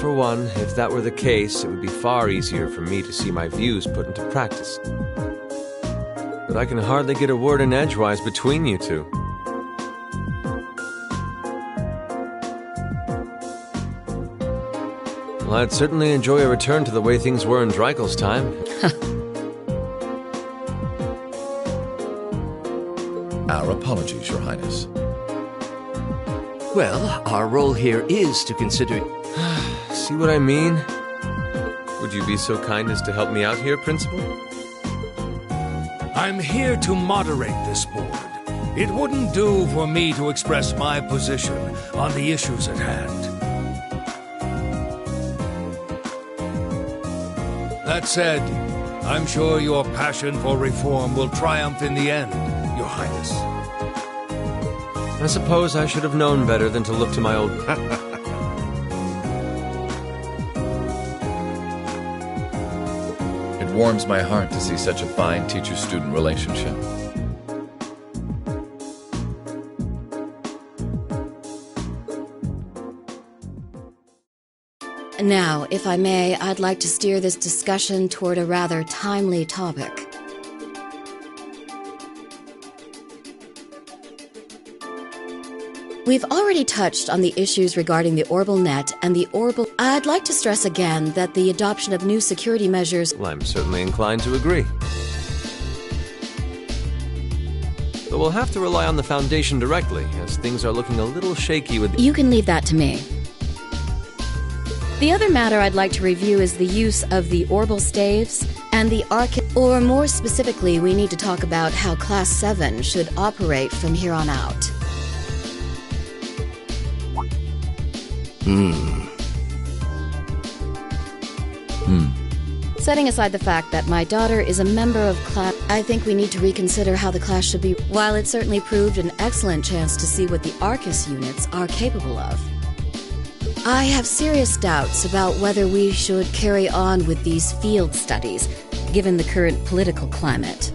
For one, if that were the case, it would be far easier for me to see my views put into practice. But I can hardly get a word in edgewise between you two. Well, I'd certainly enjoy a return to the way things were in Dreikel's time. Our apologies, Your Highness. Well, our role here is to consider... See what I mean? Would you be so kind as to help me out here, Principal? I'm here to moderate this board. It wouldn't do for me to express my position on the issues at hand. That said, I'm sure your passion for reform will triumph in the end, Your Highness. I suppose I should have known better than to look to my old... It warms my heart to see such a fine teacher-student relationship. Now, if I may, I'd like to steer this discussion toward a rather timely topic. We've already touched on the issues regarding the Orbal Net and the Orbal... I'd like to stress again that the adoption of new security measures... Well, I'm certainly inclined to agree. But we'll have to rely on the Foundation directly, as things are looking a little shaky with... You can leave that to me. The other matter I'd like to review is the use of the Orbal Staves and the Or more specifically, we need to talk about how Class 7 should operate from here on out. Setting aside the fact that my daughter is a member of class, I think we need to reconsider how the class should be. While it certainly proved an excellent chance to see what the Arcus units are capable of, I have serious doubts about whether we should carry on with these field studies, given the current political climate.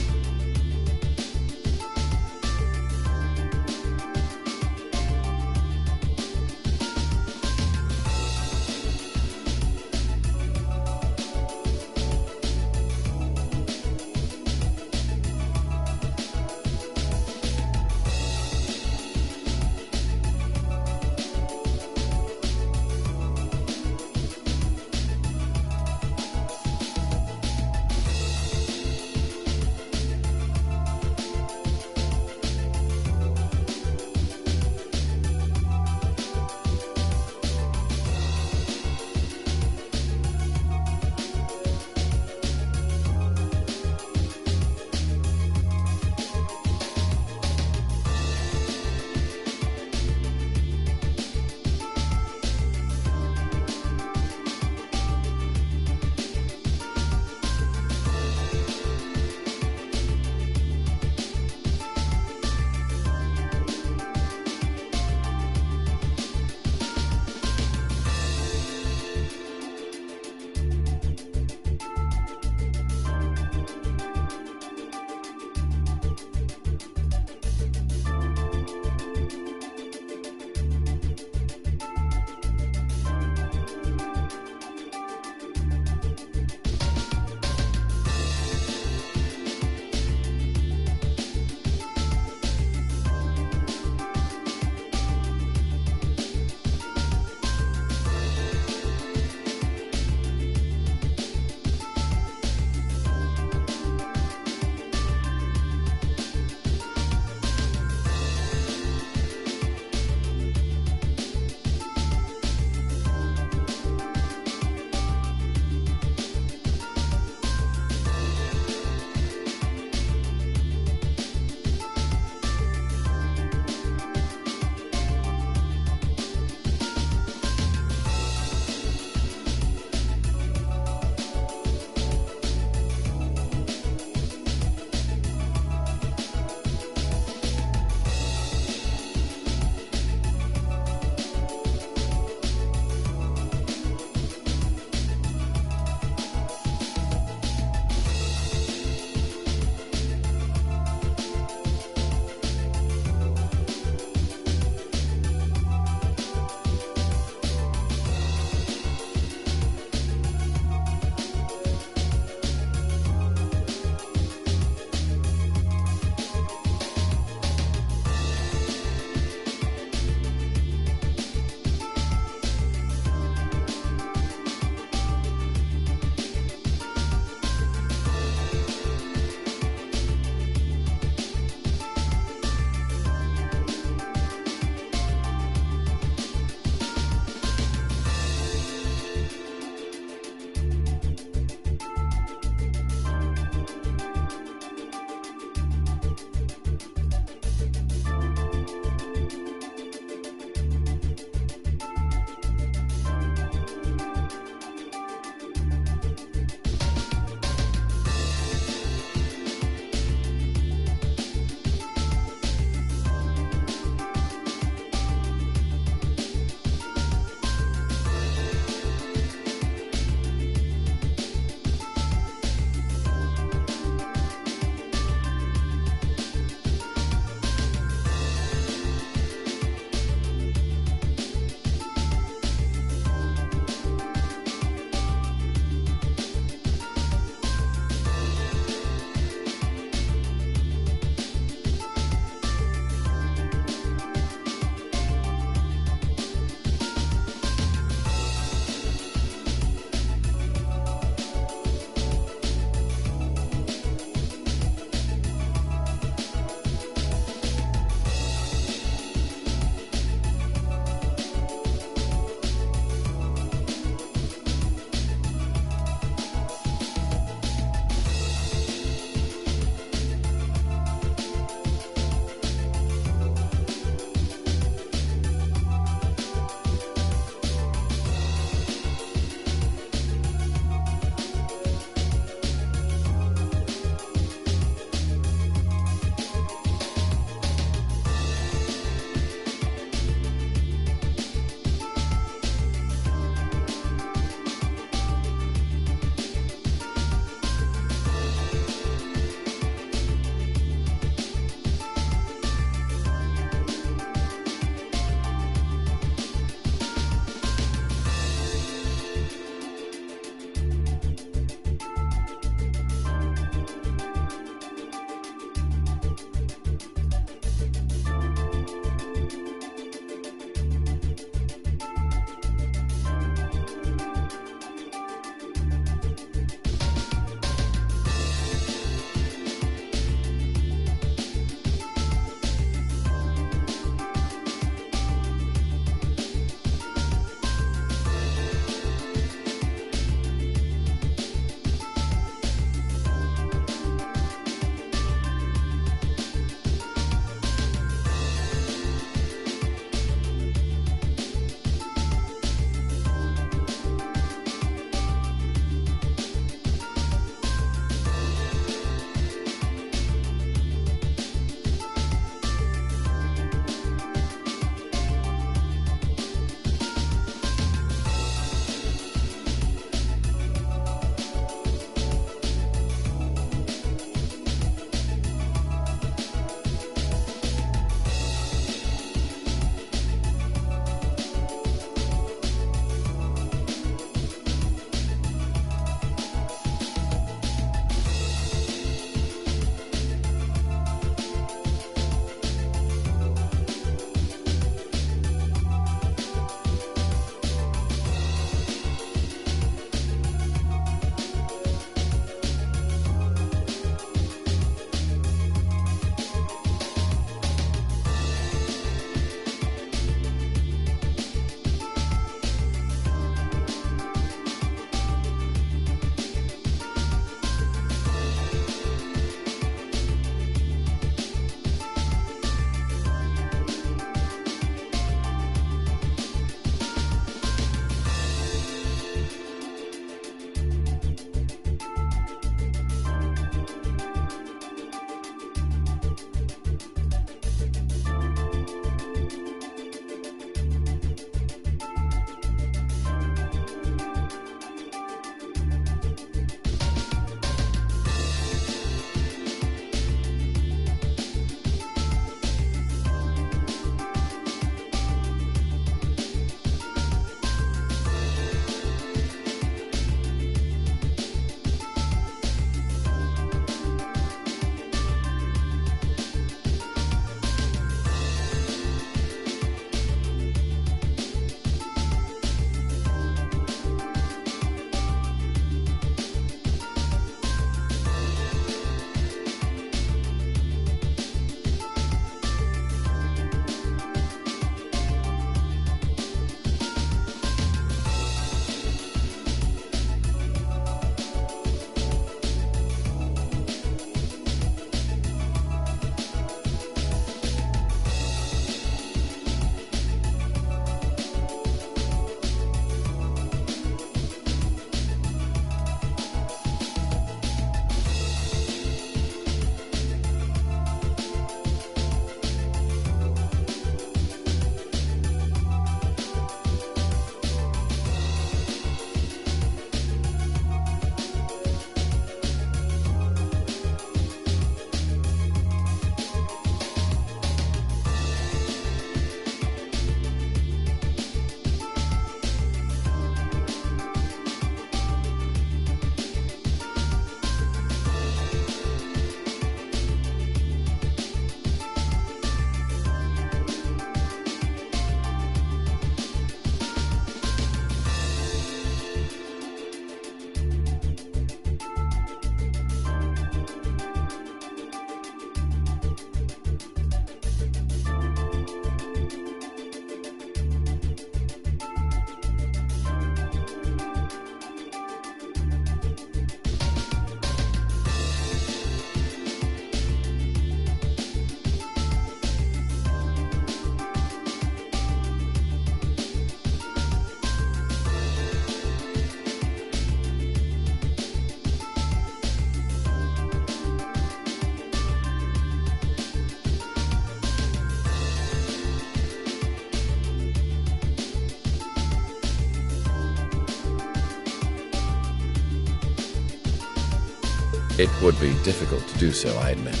It would be difficult to do so, I admit.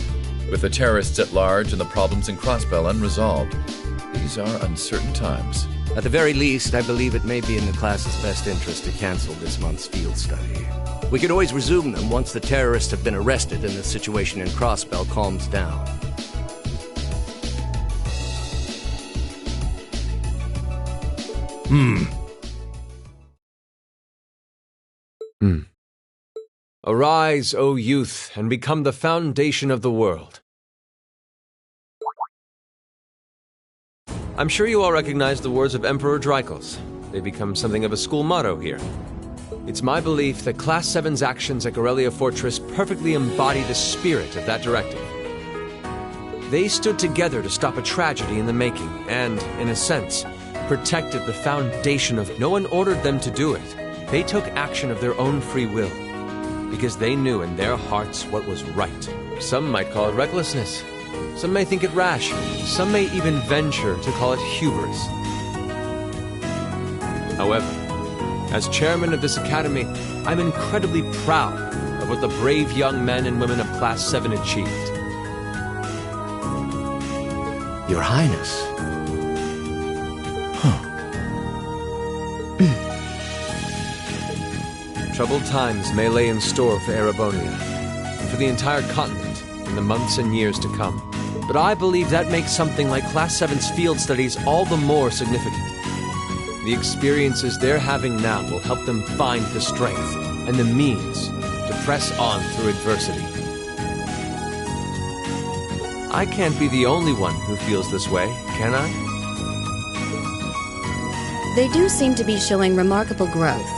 With the terrorists at large and the problems in Crossbell unresolved, these are uncertain times. At the very least, I believe it may be in the class's best interest to cancel this month's field study. We could always resume them once the terrorists have been arrested and the situation in Crossbell calms down. Arise, O youth, and become the foundation of the world. I'm sure you all recognize the words of Emperor Dreikel's. They become something of a school motto here. It's my belief that Class 7's actions at Corellia Fortress perfectly embody the spirit of that directive. They stood together to stop a tragedy in the making and, in a sense, protected the foundation of... No one ordered them to do it. They took action of their own free will, because they knew in their hearts what was right. Some might call it recklessness. Some may think it rash. Some may even venture to call it hubris. However, as chairman of this academy, I'm incredibly proud of what the brave young men and women of Class 7 achieved. Your Highness. Troubled times may lay in store for Erebonia, and for the entire continent in the months and years to come. But I believe that makes something like Class 7's field studies all the more significant. The experiences they're having now will help them find the strength and the means to press on through adversity. I can't be the only one who feels this way, can I? They do seem to be showing remarkable growth.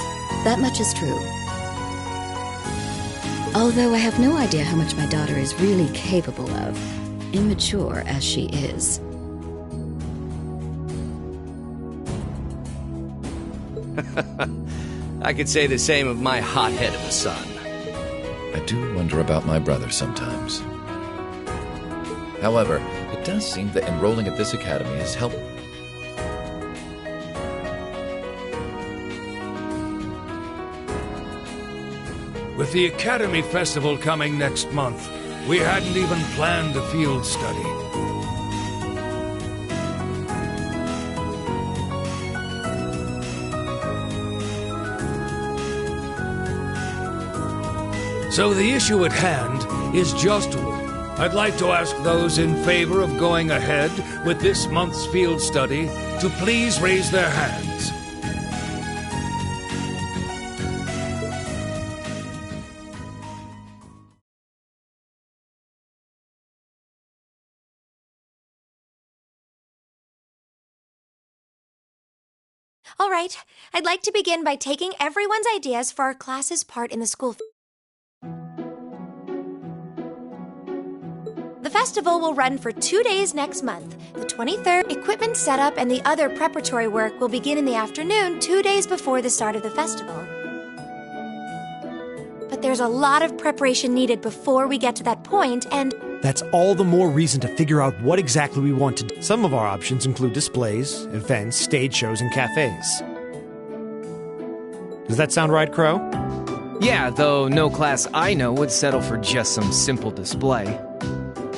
That much is true. Although I have no idea how much my daughter is really capable of, immature as she is. I could say the same of my hothead of a son. I do wonder about my brother sometimes. However, it does seem that enrolling at this academy has helped. With the Academy Festival coming next month, we hadn't even planned a field study. So the issue at hand is just one. I'd like to ask those in favor of going ahead with this month's field study to please raise their hands. All right, I'd like to begin by taking everyone's ideas for our class's part in the school. The festival will run for 2 days next month. The 23rd, equipment setup and the other preparatory work will begin in the afternoon 2 days before the start of the festival. But there's a lot of preparation needed before we get to that point, and... That's all the more reason to figure out what exactly we want to do. Some of our options include displays, events, stage shows, and cafes. Does that sound right, Crow? Yeah, though no class I know would settle for just some simple display.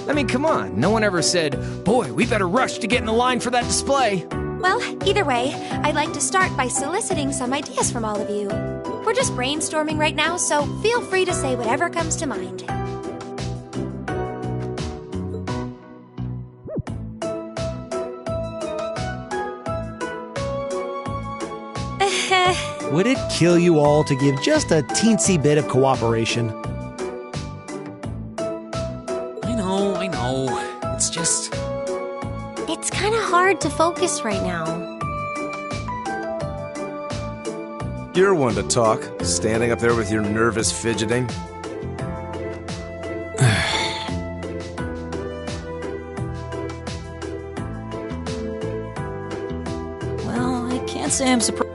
I mean, come on, no one ever said, boy, we better rush to get in the line for that display. Well, either way, I'd like to start by soliciting some ideas from all of you. We're just brainstorming right now, so feel free to say whatever comes to mind. Would it kill you all to give just a teensy bit of cooperation? I know. It's just... It's kind of hard to focus right now. You're one to talk, standing up there with your nervous fidgeting. Well, I can't say I'm surprised.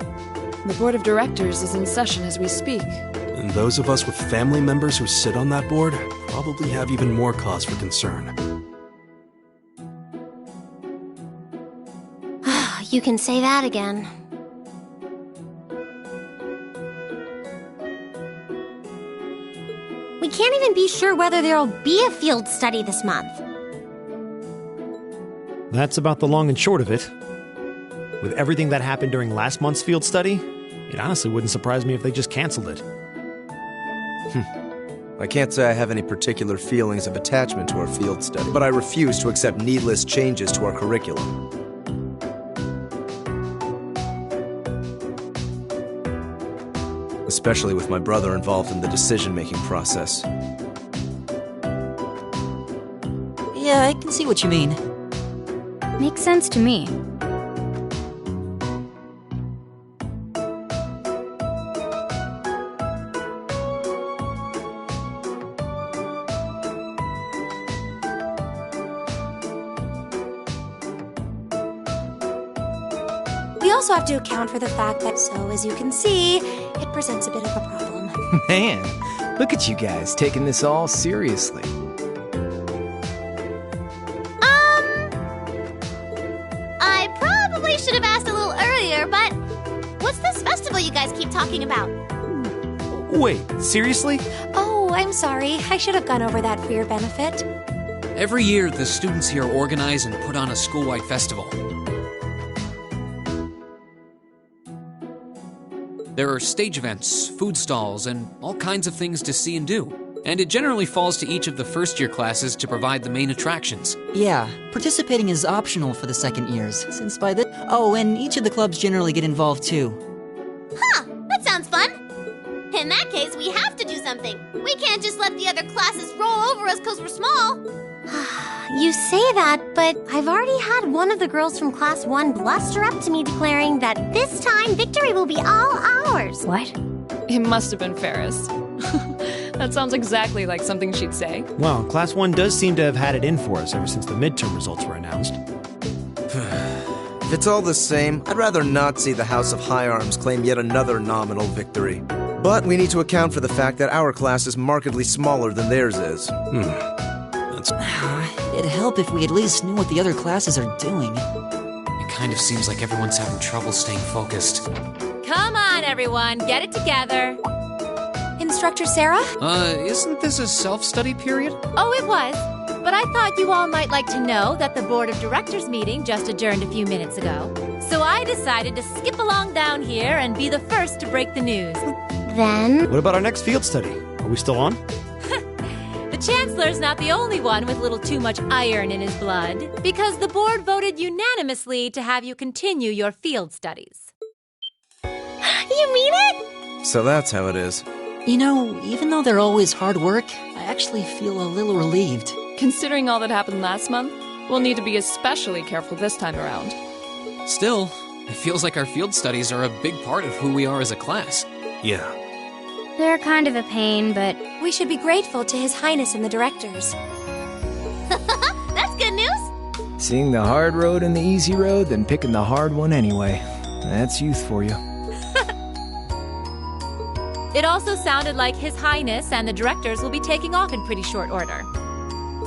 The board of directors is in session as we speak. And those of us with family members who sit on that board probably have even more cause for concern. You can say that again. We can't even be sure whether there'll be a field study this month. That's about the long and short of it. With everything that happened during last month's field study, it honestly wouldn't surprise me if they just canceled it. I can't say I have any particular feelings of attachment to our field study, but I refuse to accept needless changes to our curriculum. Especially with my brother involved in the decision-making process. Yeah, I can see what you mean. Makes sense to me. We also have to account for the fact that, so as you can see, it presents a bit of a problem. Man, look at you guys taking this all seriously. I probably should have asked a little earlier, but what's this festival you guys keep talking about? Wait, seriously? Oh, I'm sorry. I should have gone over that for your benefit. Every year, the students here organize and put on a school-wide festival. There are stage events, food stalls, and all kinds of things to see and do. And it generally falls to each of the first-year classes to provide the main attractions. Yeah, participating is optional for the second years, since by then... Oh, and each of the clubs generally get involved too. Huh, that sounds fun. In that case, we have to do something. We can't just let the other classes roll over us because we're small. You say that, but I've already had one of the girls from Class 1 bluster up to me declaring that this time victory will be all ours. What? It must have been Ferris. That sounds exactly like something she'd say. Well, Class 1 does seem to have had it in for us ever since the midterm results were announced. If it's all the same, I'd rather not see the House of High Arms claim yet another nominal victory. But we need to account for the fact that our class is markedly smaller than theirs is. It'd help if we at least knew what the other classes are doing. It kind of seems like everyone's having trouble staying focused. Come on, everyone, get it together. Instructor Sarah? Isn't this a self-study period? Oh, it was. But I thought you all might like to know that the Board of Directors meeting just adjourned a few minutes ago. So I decided to skip along down here and be the first to break the news. Then? What about our next field study? Are we still on? The Chancellor's not the only one with little too much iron in his blood, because the board voted unanimously to have you continue your field studies. You mean it? So that's how it is. You know, even though they're always hard work, I actually feel a little relieved. Considering all that happened last month, we'll need to be especially careful this time around. Still, it feels like our field studies are a big part of who we are as a class. Yeah. They're kind of a pain, but we should be grateful to His Highness and the directors. That's good news. Seeing the hard road and the easy road, then picking the hard one anyway. That's youth for you. It also sounded like His Highness and the directors will be taking off in pretty short order.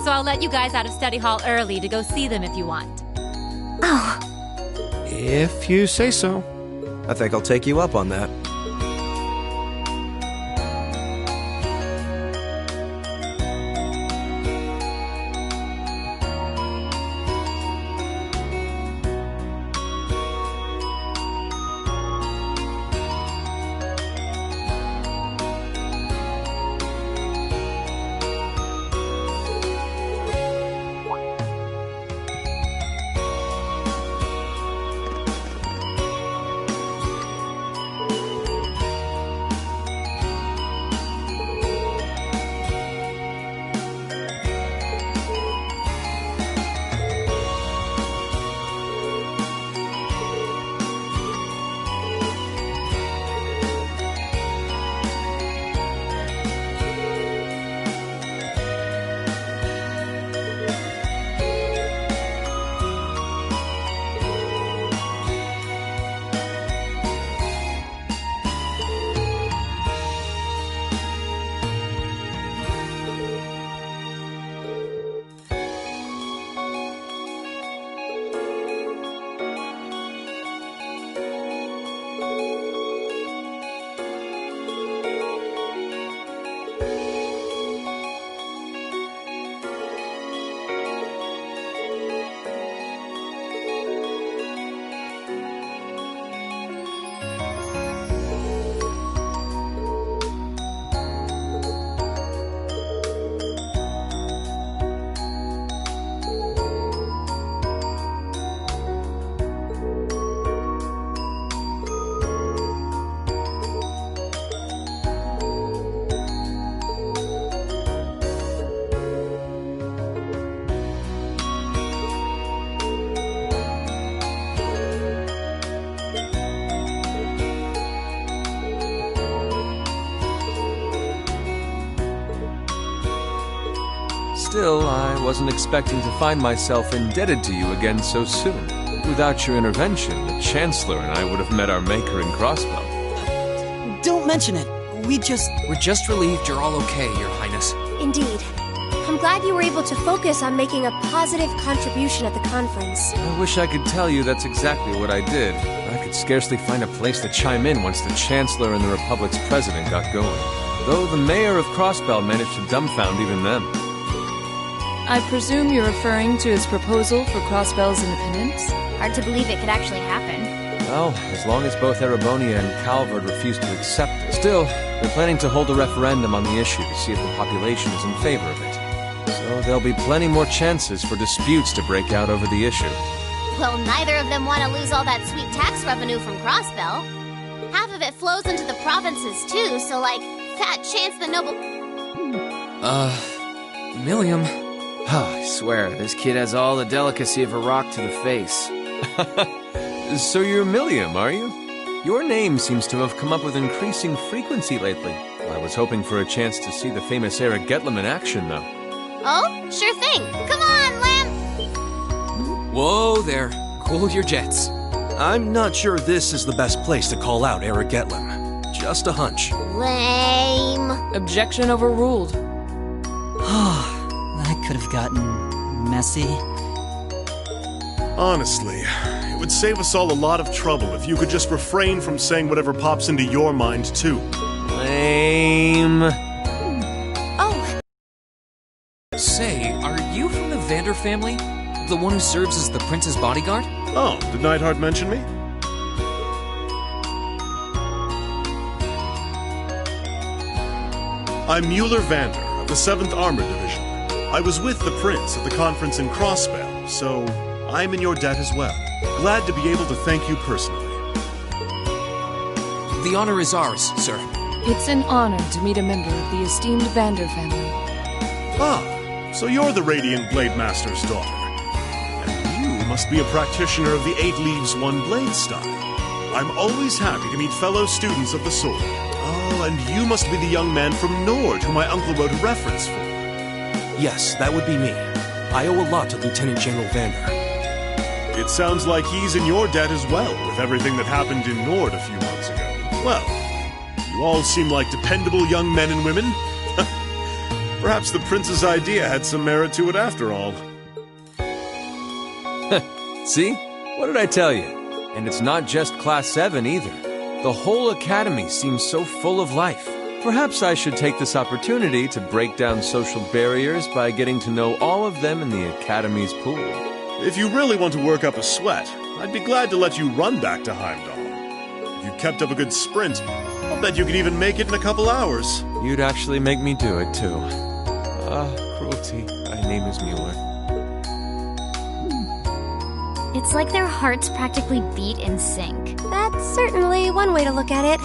So I'll let you guys out of study hall early to go see them if you want. Oh. If you say so. I think I'll take you up on that. Still, I wasn't expecting to find myself indebted to you again so soon. Without your intervention, the Chancellor and I would have met our maker in Crossbell. Don't mention it. We're just relieved you're all okay, Your Highness. Indeed. I'm glad you were able to focus on making a positive contribution at the conference. I wish I could tell you that's exactly what I did. I could scarcely find a place to chime in once the Chancellor and the Republic's president got going. Though the mayor of Crossbell managed to dumbfound even them. I presume you're referring to his proposal for Crossbell's independence? Hard to believe it could actually happen. Well, as long as both Erebonia and Calvard refuse to accept it. Still, they're planning to hold a referendum on the issue to see if the population is in favor of it. So there'll be plenty more chances for disputes to break out over the issue. Well, neither of them want to lose all that sweet tax revenue from Crossbell. Half of it flows into the provinces, too, so, fat chance the noble... Milliam. I swear, this kid has all the delicacy of a rock to the face. So you're Milliam, are you? Your name seems to have come up with increasing frequency lately. I was hoping for a chance to see the famous Eric Getlam in action, though. Oh, sure thing. Come on, Lamb! Whoa there. Cool your jets. I'm not sure this is the best place to call out Eric Getlam. Just a hunch. Lame. Objection overruled. That could have gotten messy. Honestly, it would save us all a lot of trouble if you could just refrain from saying whatever pops into your mind, too. Lame. Oh. Say, are you from the Vander family? The one who serves as the prince's bodyguard? Oh, did Neidhart mention me? I'm Mueller Vander of the 7th Armored Division. I was with the prince at the conference in Crossbell, so I'm in your debt as well. Glad to be able to thank you personally. The honor is ours, sir. It's an honor to meet a member of the esteemed Vander family. Ah, so you're the Radiant Blade Master's daughter. And you must be a practitioner of the 8 Leaves, 1 Blade style. I'm always happy to meet fellow students of the sword. Oh, and you must be the young man from Nord who my uncle wrote a reference for. Yes, that would be me. I owe a lot to Lieutenant General Vander. It sounds like he's in your debt as well, with everything that happened in Nord a few months ago. Well, you all seem like dependable young men and women. Perhaps the prince's idea had some merit to it after all. See? What did I tell you? And it's not just Class 7 either. The whole academy seems so full of life. Perhaps I should take this opportunity to break down social barriers by getting to know all of them in the academy's pool. If you really want to work up a sweat, I'd be glad to let you run back to Heimdall. If you kept up a good sprint, I'll bet you can even make it in a couple hours. You'd actually make me do it, too. Cruelty. My name is Mueller. It's like their hearts practically beat in sync. That's certainly one way to look at it.